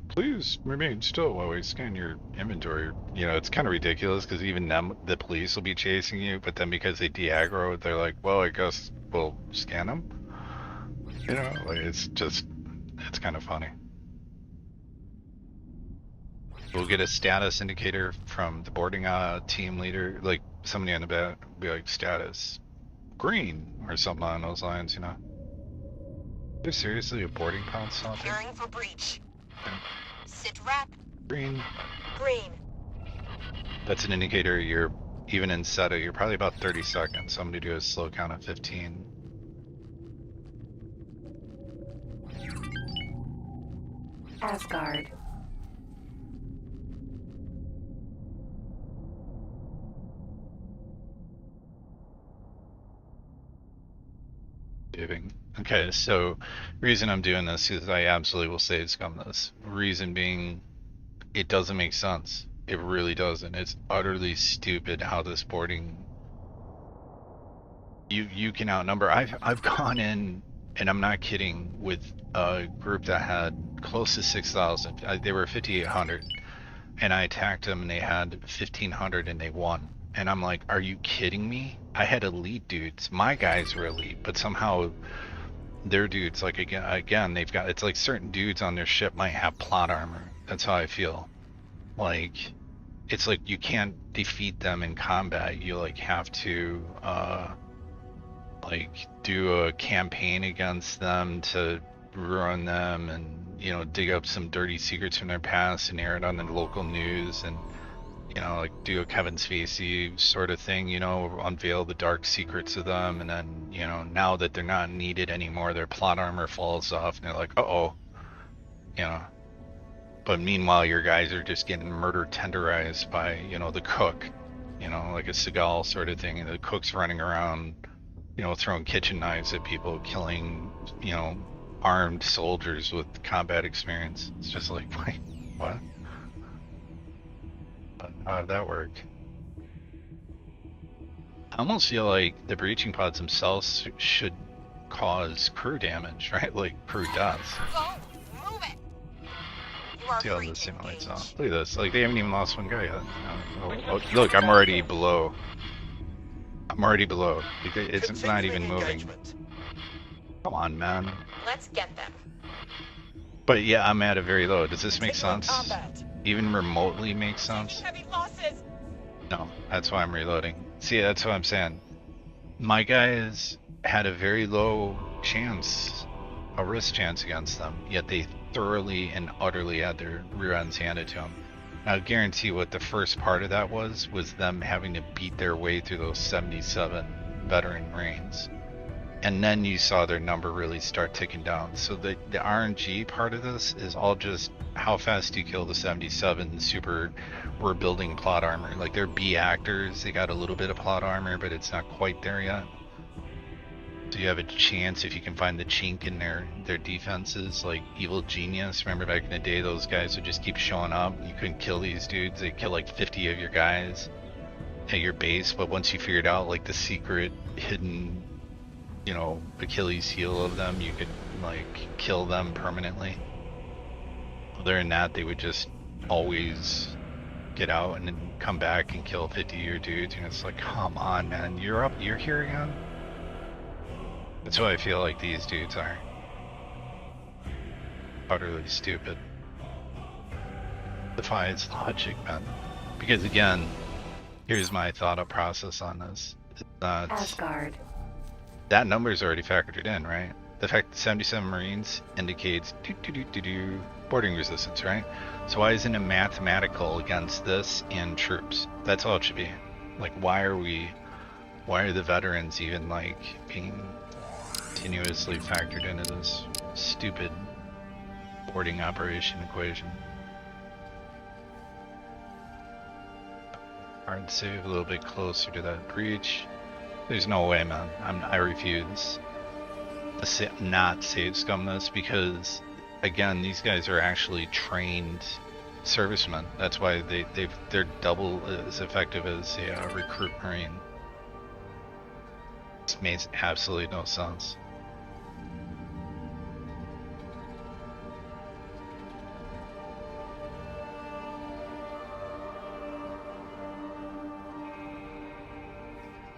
please remain still while we scan your inventory. You know, it's kind of ridiculous because even them, the police will be chasing you, but then because they de-aggro, they're like, well, I guess we'll scan them. You know, like, it's just... It's kind of funny. We'll get a status indicator from the boarding team leader, like somebody on the back, be like status green or something along those lines, you know. There's seriously a boarding pounce out there? Preparing for breach. Sit rep. Green. Green. That's an indicator you're, even in SETA, you're probably about 30 seconds. So I'm going to do a slow count of 15. Asgard. Okay, so reason I'm doing this is I absolutely will save scum this. Reason being, it doesn't make sense. It really doesn't. It's utterly stupid how this boarding... You can outnumber... I've gone in, and I'm not kidding, with a group that had close to 6,000. They were 5,800, and I attacked them, and they had 1,500, and they won. And I'm like, are you kidding me? I had elite dudes. My guys were elite, but somehow their dudes, like, again, they've got, it's like certain dudes on their ship might have plot armor. That's how I feel. Like, it's like you can't defeat them in combat. You, like, have to, like, do a campaign against them to ruin them and, you know, dig up some dirty secrets from their past and air it on the local news and, you know, like do a Kevin Spacey sort of thing, you know, unveil the dark secrets of them, and then, you know, now that they're not needed anymore, their plot armor falls off and they're like, uh-oh, you know. But meanwhile, your guys are just getting murder tenderized by, you know, the cook, you know, like a Seagal sort of thing, and the cook's running around, you know, throwing kitchen knives at people, killing, you know, armed soldiers with combat experience. It's just like, wait, what? But how did that work? I almost feel like the breaching pods themselves should cause crew damage, right? Like crew deaths. Go. Move it. You are See how free this to simulates engage. out. Look at this. Like, they haven't even lost one guy yet. Oh, look, I'm already below. I'm already below. It's not even moving. Come on, man. Let's get them. But yeah, I'm at a very low. Does this make sense? Combat. Even remotely make sense? Heavy losses. No, that's why I'm reloading. See, that's what I'm saying. My guys had a very low chance, a risk chance against them, yet they thoroughly and utterly had their rear ends handed to them. Now, I guarantee what the first part of that was them having to beat their way through those 77 veteran Marines. And then you saw their number really start ticking down. So the RNG part of this is all just how fast do you kill the 77 super, we're building plot armor. Like, they're B actors, they got a little bit of plot armor, but it's not quite there yet. So you have a chance if you can find the chink in their defenses, like Evil Genius. Remember back in the day, those guys would just keep showing up. You couldn't kill these dudes. They kill like 50 of your guys at your base, but once you figured out like the secret hidden, you know, Achilles heel of them, you could like kill them permanently. Other than that, they would just always get out and then come back and kill 50 of your dudes, and it's like, come on, man, you're here again. That's what I feel like these dudes are. Utterly stupid. Defies logic, man. Because again, here's my thought process on this. Asgard. That number's already factored in, right? The fact that 77 Marines indicates boarding resistance, right? So why isn't it mathematical against this and troops? That's all it should be. Like, why are the veterans even like being continuously factored into this stupid boarding operation equation. Hard save a little bit closer to that breach. There's no way, man. I refuse to not save scum this, because again, these guys are actually trained servicemen. That's why they're double as effective as a recruit marine. This makes absolutely no sense.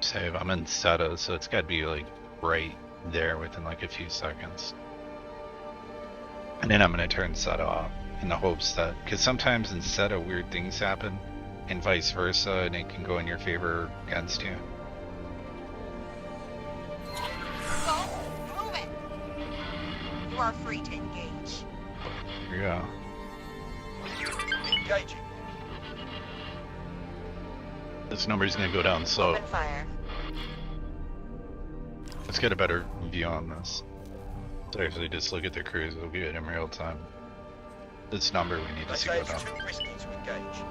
Save. I'm in Seta, so it's got to be like right there within like a few seconds. And then I'm going to turn Seta off in the hopes that, because sometimes in Seta weird things happen and vice versa, and it can go in your favor or against you. Go. Move it. You are free to engage. Here we go. Engaging. This number's going to go down slow. Open fire. Let's get a better view on this. So actually just look at the crews, we'll view it in real time. This number we need to That see go saves down. too risky to engage.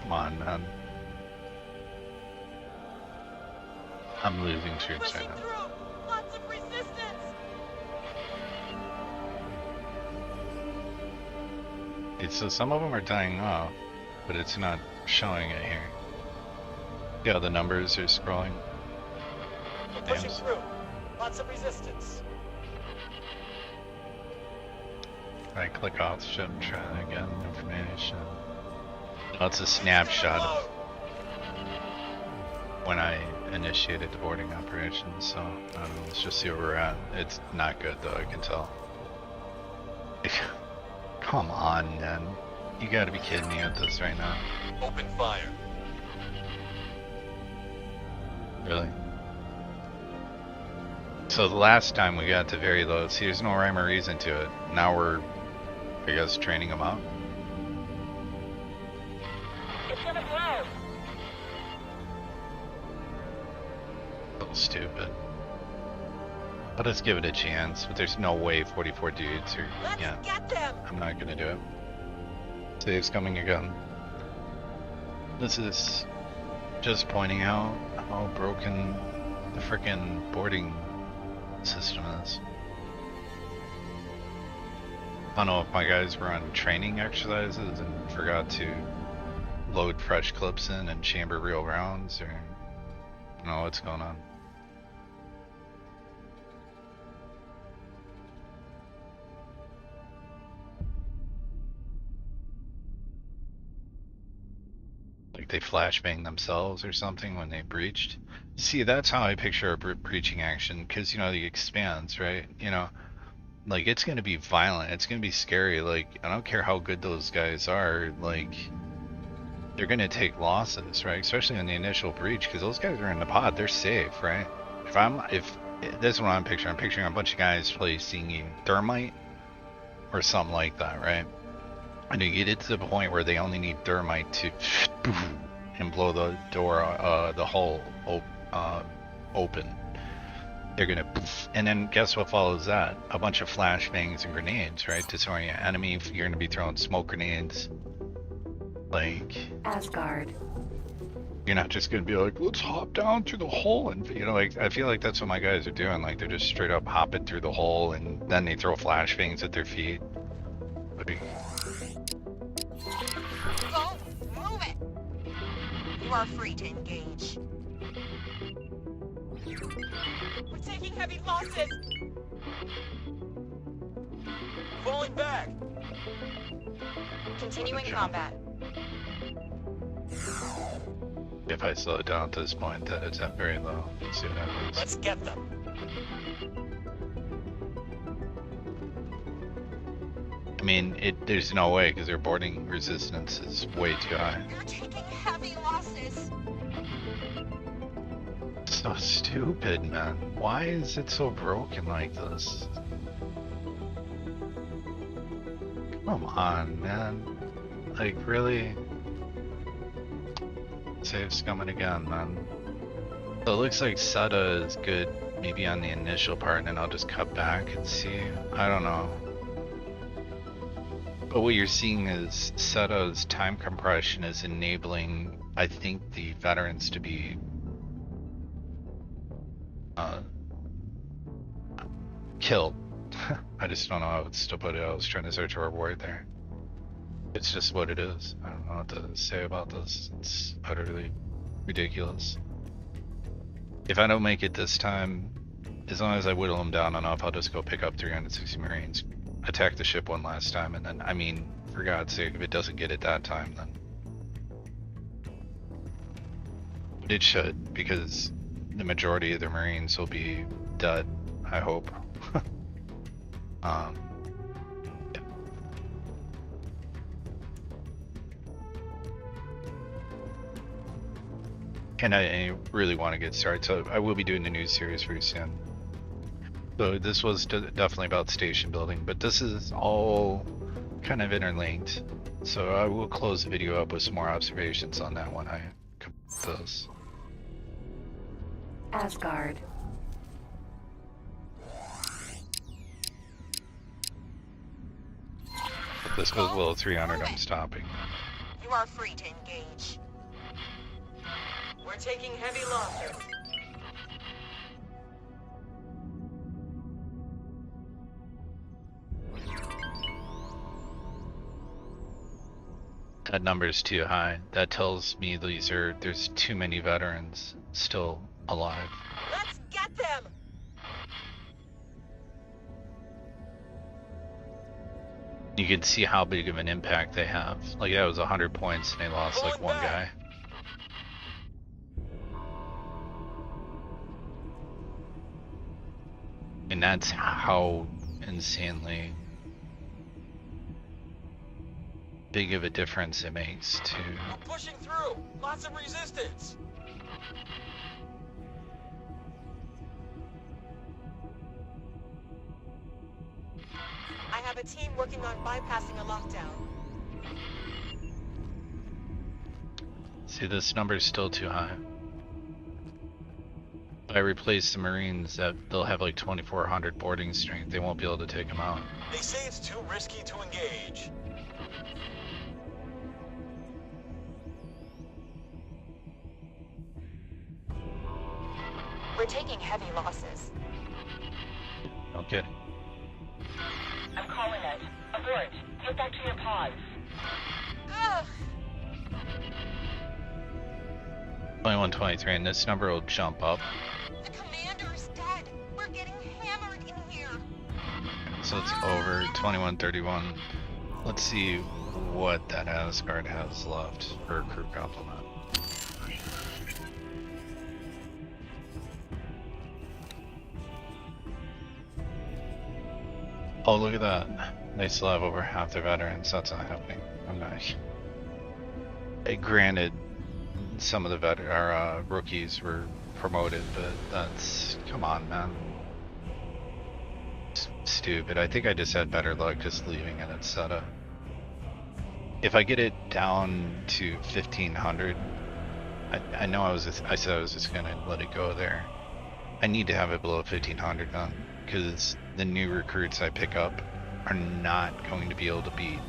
Come on, man. I'm losing troops right now. through. Lots of resistance. So some of them are dying off, but it's not showing it here. Yeah, the numbers are scrolling. We're pushing through. Lots of resistance. I click off the ship, try again, information. Oh, it's a snapshot of when I initiated the boarding operation, so I don't know, let's just see where we're at. It's not good though, I can tell. Come on, man. You gotta be kidding me with this right now. Open fire. Really? So the last time we got to very low, see there's no rhyme or reason to it. Now we're, I guess, training them up. It's gonna blow. A little stupid. But let's give it a chance, but there's no way 44 dudes are, Let's yeah, get them. I'm not gonna do it. Save's coming again. This is just pointing out how broken the frickin' boarding system is. I don't know if my guys were on training exercises and forgot to load fresh clips in and chamber real rounds, or I don't know what's going on. Like they flashbang themselves or something when they breached. See, that's how I picture a breaching action, because you know the expands, right? You know, like it's gonna be violent, it's gonna be scary. Like I don't care how good those guys are, like they're gonna take losses, right? Especially in the initial breach, because those guys are in the pod, they're safe, right? If this is what I'm picturing a bunch of guys placing thermite or something like that, right? And you get it to the point where they only need thermite to and blow the door, the hull open. They're gonna poof, and then guess what follows that? A bunch of flashbangs and grenades, right? Disorient enemy. You're gonna be throwing smoke grenades. Like, Asgard. you're not just gonna be like, let's hop down through the hole, and you know, like I feel like that's what my guys are doing. Like they're just straight up hopping through the hole, and then they throw flashbangs at their feet. Like, Go. Move it. You are free to engage. We're taking heavy losses. Falling back. Continuing Gotcha. combat. if I slow it down to this point, that it's at very low. Let's see what happens. Let's get them. I mean, there's no way, because their boarding resistance is way too high. You're taking heavy losses. So stupid, man. Why is it so broken like this? Come on, man. Like, really? Save's coming again, man. So it looks like SETA is good maybe on the initial part, and then I'll just cut back and see. I don't know. But what you're seeing is SETA's time compression is enabling, I think, the veterans to be killed. I just don't know how else to put it. I was trying to search for a word there. It's just what it is. I don't know what to say about this. It's utterly ridiculous. If I don't make it this time, as long as I whittle them down enough, I'll just go pick up 360 Marines, attack the ship one last time, and then, I mean, for God's sake, if it doesn't get it that time, then it should, because the majority of the Marines will be dead, I hope. Yeah. And I really want to get started, so I will be doing a new series very soon. So this was definitely about station building, but this is all kind of interlinked. So I will close the video up with some more observations on that when I complete this. Asgard. If this goes below 300, I'm stopping. You are free to engage. We're taking heavy losses. That number is too high. That tells me there's too many veterans still alive. Let's get them! You can see how big of an impact they have. Like that was 100 points and they lost like one guy. And that's how insanely big of a difference it makes to... We're pushing through! Lots of resistance! I have a team working on bypassing a lockdown. See, this number's still too high. If I replace the Marines, they'll have like 2,400 boarding strength. They won't be able to take them out. They say it's too risky to engage. We're taking heavy losses. No kidding. I'm calling it. Abort. Get back to your pods. Ugh! 2123, and this number will jump up. The commander's dead. We're getting hammered in here. So it's over 2131. Let's see what that Asgard has left for a crew complement. Oh, look at that. They still have over half their veterans. That's not happening. I'm not. Granted, some of the rookies were promoted, but that's... Come on, man. Stupid. I think I just had better luck just leaving it at SETA. If I get it down to 1,500, I know I said I was just gonna let it go there. I need to have it below 1,500 now, because the new recruits I pick up are not going to be able to beat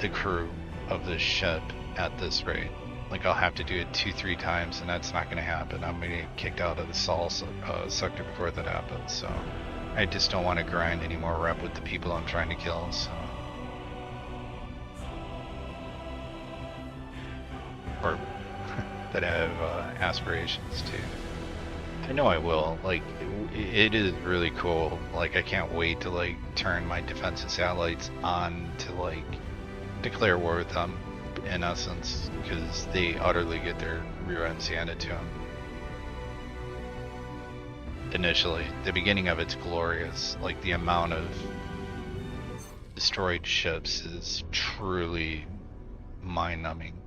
the crew of this ship at this rate. Like, I'll have to do it 2-3 times, and that's not going to happen. I'm going to get kicked out of the Sol sector before that happens, so I just don't want to grind any more rep with the people I'm trying to kill, so. Or that I have aspirations to. I know I will. Like, it is really cool. Like, I can't wait to, like, turn my defensive satellites on to, like, declare war with them, in essence, because they utterly get their rear ends handed to them. Initially, the beginning of it's glorious. Like, the amount of destroyed ships is truly mind-numbing.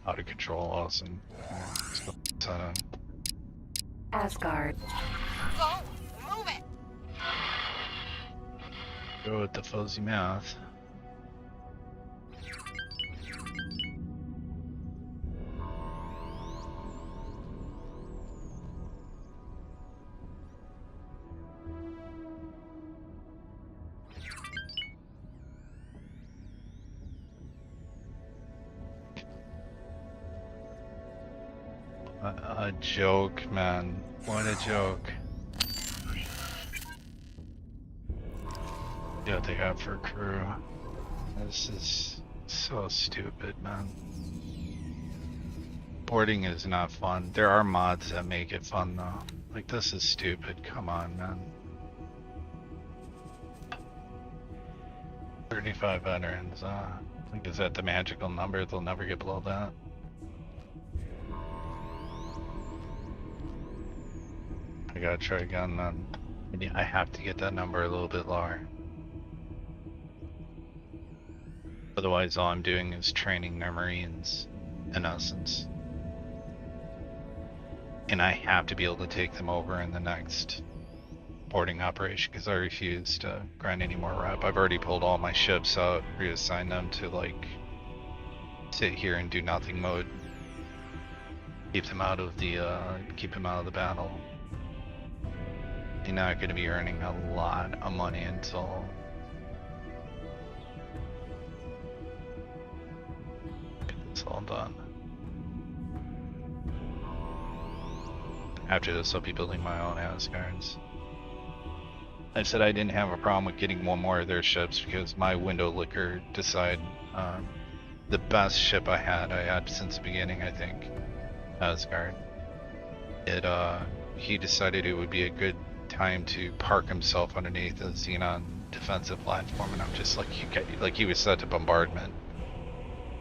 Out of control, awesome. Asgard. Go! Move it! Go with the fuzzy mouth. A joke, man. What a joke. Yeah, they have for crew. This is so stupid, man. Boarding is not fun. There are mods that make it fun though. Like, this is stupid. Come on, man. 35 veterans. Like, is that the magical number? They'll never get below that. I gotta try again then. I have to get that number a little bit lower. Otherwise, all I'm doing is training their Marines, in essence. And I have to be able to take them over in the next boarding operation because I refuse to grind any more rep. I've already pulled all my ships out, reassigned them to, like, sit here and do nothing mode. Keep them out of the battle. You're not going to be earning a lot of money until get this all done. After this, I'll be building my own Asgards. I said I didn't have a problem with getting one more of their ships because my window licker decided the best ship I had since the beginning, I think, Asgard. He decided it would be a good time to park himself underneath the Xenon defensive platform, and I'm just like, he was set to bombardment.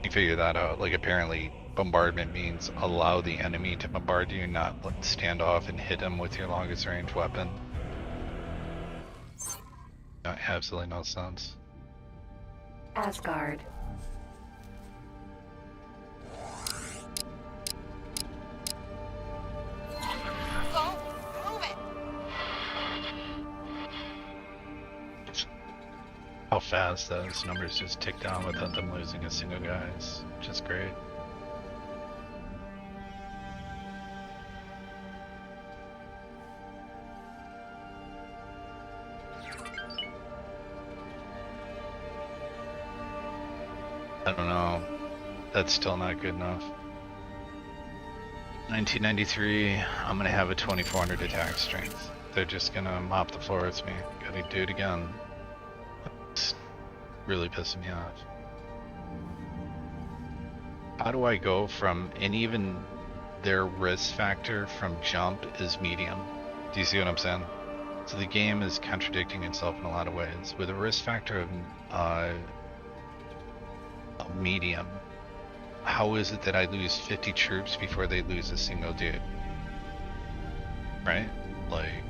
You figure that out. Like, apparently bombardment means allow the enemy to bombard you, not stand off and hit him with your longest range weapon. Absolutely no sense. Asgard. Go! Move it! How fast those numbers just tick down without them losing a single guy is just great. I don't know. That's still not good enough. 1993, I'm gonna have a 2400 attack strength. They're just gonna mop the floor with me. Gotta do it again. It's really pissing me off. How do I go from, and even their risk factor from jump is medium. Do you see what I'm saying? So the game is contradicting itself in a lot of ways. With a risk factor of medium, how is it that I lose 50 troops before they lose a single dude? Right? Like,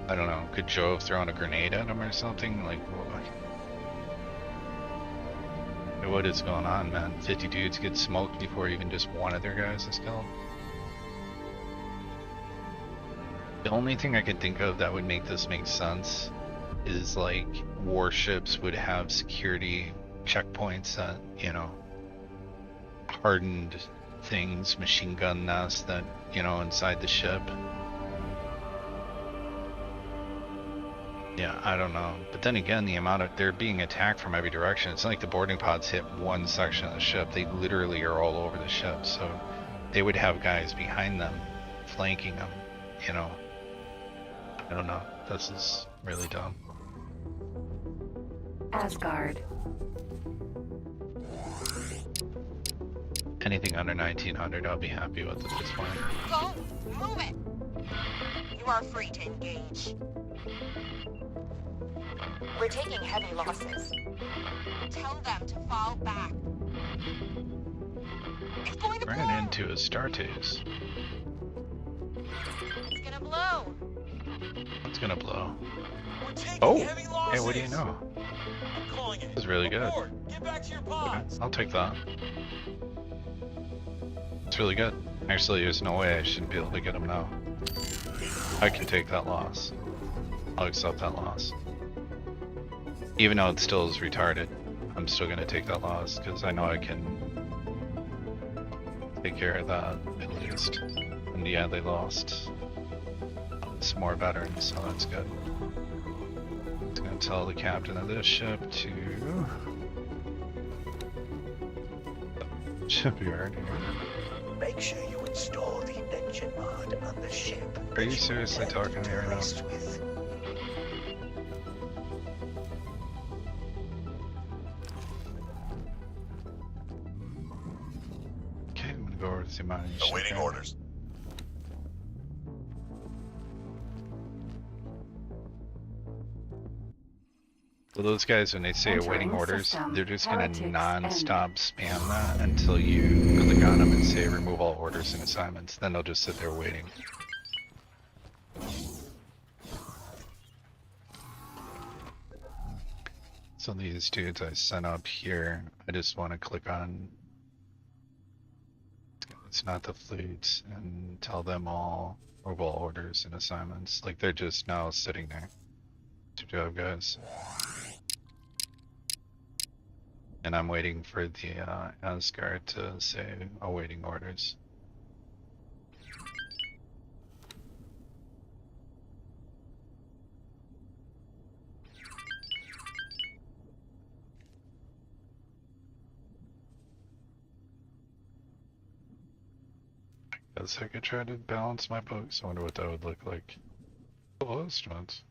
I don't know, could Joe have thrown a grenade at him or something? Like, what is going on, man? 50 dudes get smoked before even just one of their guys is killed? The only thing I can think of that would make this make sense is, like, warships would have security checkpoints that, you know, hardened things, machine gun nests that, you know, inside the ship. Yeah, I don't know. But then again, the amount of, they're being attacked from every direction. It's not like the boarding pods hit one section of the ship. They literally are all over the ship. So they would have guys behind them, flanking them, you know. I don't know. This is really dumb. Asgard. Anything under 1900, I'll be happy with at this point. Go! Move it! You are free to engage. We're taking heavy losses. Tell them to fall back. It's going to blow! Ran into a Startaze. It's gonna blow! It's gonna blow. We're taking Oh! heavy losses. Hey, what do you know? I'm calling it. This is really good. Abort. Get back to your pods. I'll take that. It's really good. Actually, there's no way I shouldn't be able to get him now. I can take that loss. I'll accept that loss. Even though it still is retarded, I'm still gonna take that loss because I know I can take care of that at least. And yeah, they lost some more veterans, so that's good. I'm gonna tell the captain of this ship to shipyard here. Make sure you install the engine mod on the ship. Are you seriously talking to me right now? With. Okay, I'm gonna go over to my Awaiting shipyard. orders. Well, those guys, when they say Entering awaiting orders, system. they're just gonna Heretics non-stop spam that until you click on them and say remove all orders and assignments. Then they'll just sit there waiting. So these dudes I sent up here, I just want to click on it's not the fleet and tell them all remove all orders and assignments. Like they're just now sitting there. Good job, guys. And I'm waiting for the Asgard to say awaiting orders. Guess I could try to balance my books. I wonder what that would look like. Oh, instruments.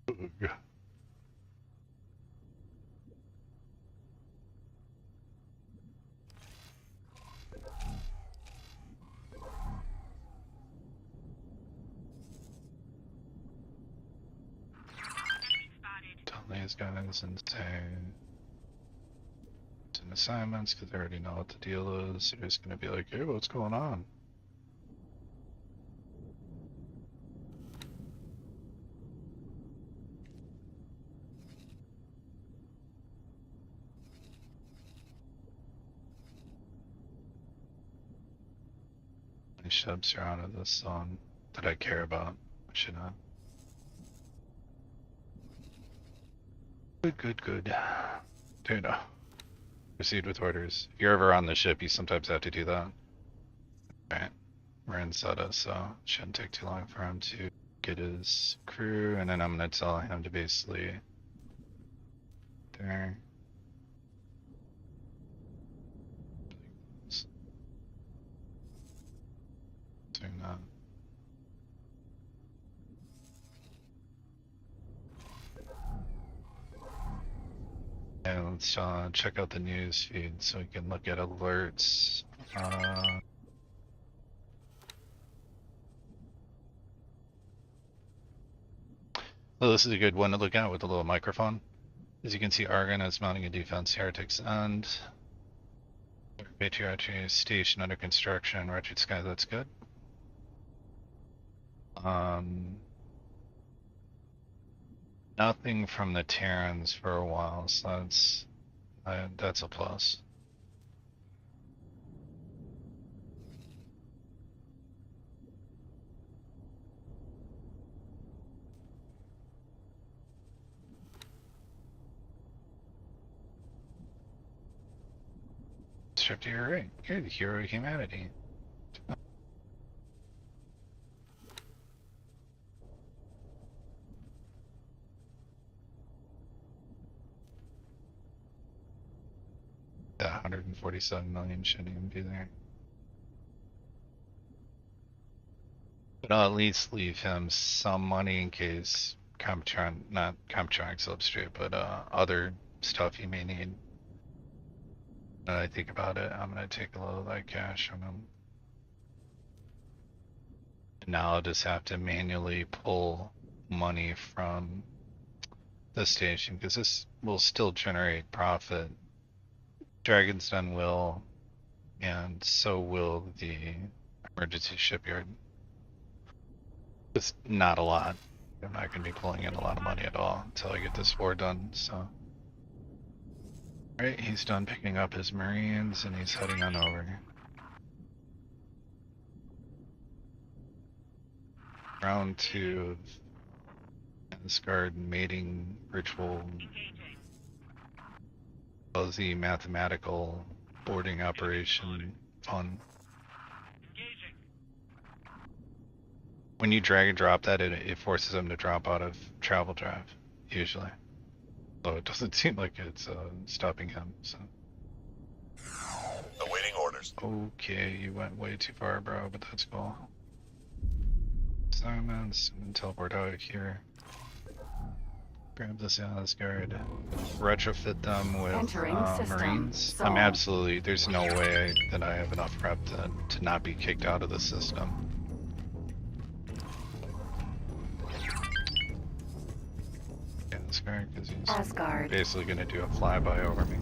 Ugh. Tell these guys and say some assignments because they already know what the deal is. They're just gonna be like, hey, what's going on? Many ships are out of this zone that I care about. I should not. Good. Data. Proceed with orders. If you're ever on the ship, you sometimes have to do that. Alright. We're in Seta, so it shouldn't take too long for him to get his crew, and then I'm gonna tell him to basically there. Doing that. And let's check out the news feed so we can look at alerts. Well, this is a good one to look at with a little microphone. As you can see, Argon is mounting a defense. Heretics End. Patriarchy Station under construction. Wretched Sky, that's good. Nothing from the Terrans for a while, so that's a plus. Strip to your right. You're the hero of humanity. That 147 million shouldn't even be there. But I'll at least leave him some money in case not Comtron Substrate, but other stuff he may need. When I think about it, I'm gonna take a little of that cash from him. Now I'll just have to manually pull money from the station because this will still generate profit. Dragon's Den will, and so will the emergency shipyard. It's not a lot. I'm not going to be pulling in a lot of money at all until I get this war done, so. Alright, he's done picking up his Marines and he's heading on over. Round 2 of Asgard mating ritual, fuzzy mathematical boarding operation fun. When you drag and drop that, it forces them to drop out of travel drive, usually. Though it doesn't seem like it's stopping him, so. Awaiting orders. Okay, you went way too far, bro, but that's cool. Simons, and teleport out here. Grab this Asgard. Retrofit them with Entering system. Marines. Solved. I'm absolutely, there's no way that I have enough prep to not be kicked out of the system. Asgard, because he's Asgard. basically going to do a flyby over me.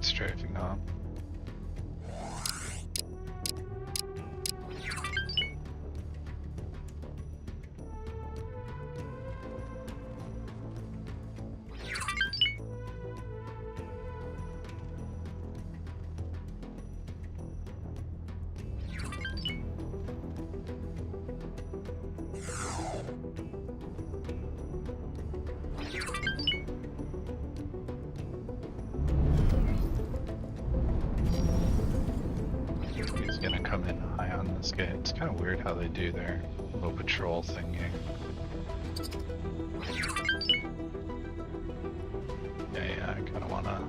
Strafing up. He's gonna come in high on this guy. It's kind of weird how they do their little patrol thingy. Yeah, I kind of wanna.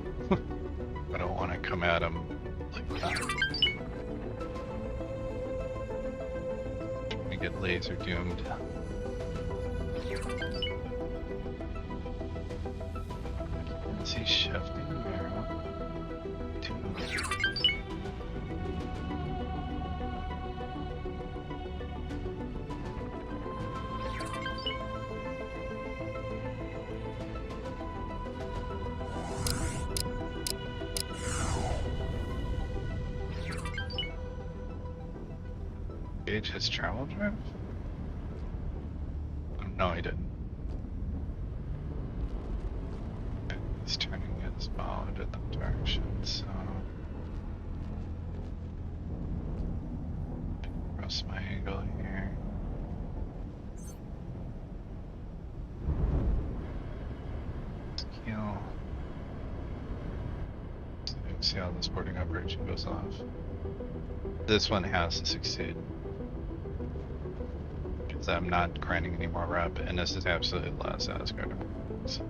I don't want to come at him like that. We get laser doomed. Is he shifting or what? Gauge his travel drive? No, he didn't. He's turning his bow in that direction, so. Press my angle here. Skill. See how this boarding operation goes off. This one has to succeed. Because I'm not grinding any more rep, and this is absolutely the last Asgard. So.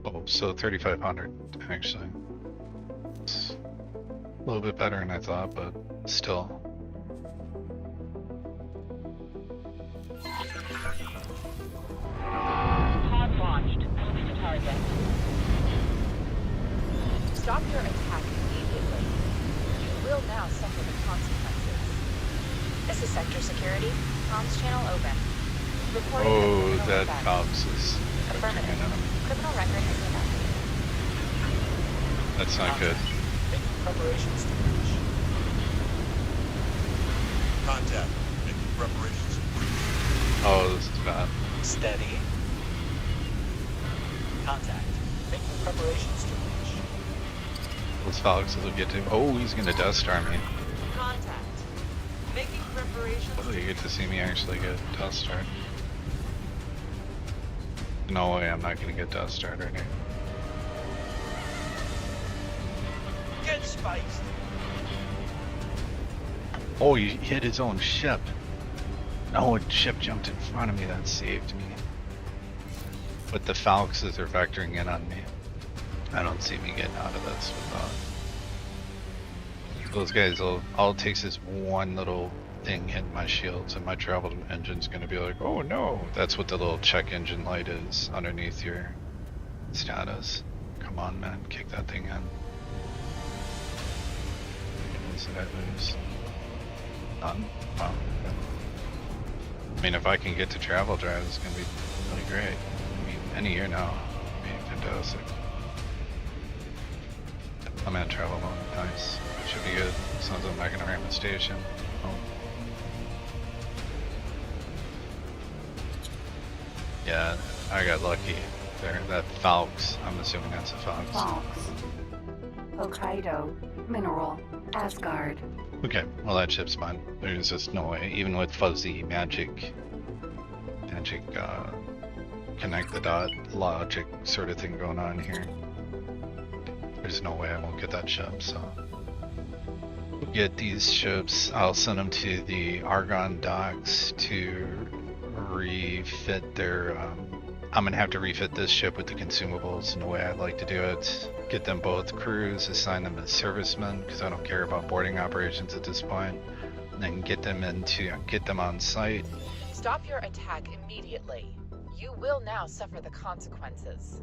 Oh, so 3,500 actually. It's a little bit better than I thought, but still. Pod launched. Move to target. Stop your attack immediately. You will now suffer the consequences. This is Sector Security. Comms channel open. Reporting Oh, criminal that effect. cops is Affirmative. coming in. Criminal record has been activated. That's not good. Making preparations to reach. Contact. Making preparations. Oh, this is bad. Steady. Contact. Making preparations to reach. Those Foxes will get to. Oh, he's gonna Death Star me. Contact. Making preparations. Oh, you get to see me actually get Death Star. No way, I'm not gonna get Death Star right here. Get spiced. Oh, he hit his own ship. No, a ship jumped in front of me. That saved me. But the Falxes are vectoring in on me. I don't see me getting out of this without. Those guys, all it takes is one little thing hitting my shields, and my travel engine's gonna be like, oh no. That's what the little check engine light is underneath your status. Come on, man, kick that thing in. What did I lose? None? Wow. Okay. I mean, if I can get to travel drive, it's gonna be really great. I mean, any year now, would be fantastic. I'm in travel mode, nice. Should be good. Sounds like I'm not gonna ram the station. Oh. Yeah, I got lucky there. That Falx, I'm assuming that's a Fox. Falx. Hokkaido. Mineral. Asgard. Okay, well that ship's fine. There's just no way, even with fuzzy magic, connect the dot logic sort of thing going on here. There's no way I won't get that ship, so. We'll get these ships, I'll send them to the Argon docks to refit their, I'm gonna have to refit this ship with the consumables in the way I'd like to do it. Get them both crews, assign them as servicemen, because I don't care about boarding operations at this point. And then get them on site. Stop your attack immediately. You will now suffer the consequences.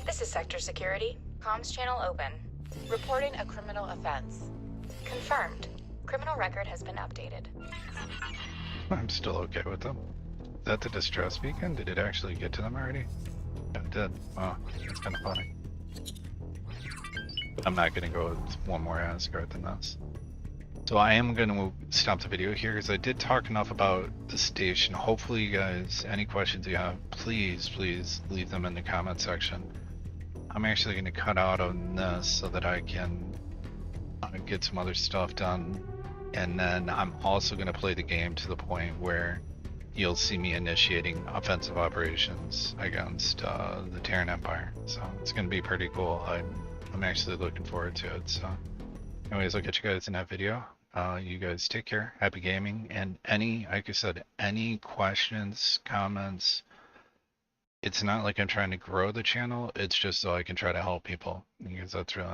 This is Sector Security. Comms channel open. Reporting a criminal offense. Confirmed. Criminal record has been updated. I'm still okay with them. Is that the distress beacon? Did it actually get to them already? Yeah, it did. Wow, that's kind of funny. I'm not gonna go with one more Asgard than this. So I am gonna stop the video here because I did talk enough about the station. Hopefully you guys, any questions you have, please leave them in the comment section. I'm actually gonna cut out on this so that I can get some other stuff done. And then I'm also gonna play the game to the point where you'll see me initiating offensive operations against the Terran Empire. So it's gonna be pretty cool. I'm actually looking forward to it. So anyways, I'll catch you guys in that video. You guys take care, happy gaming, and like I said, any questions, comments, it's not like I'm trying to grow the channel, it's just so I can try to help people, because that's really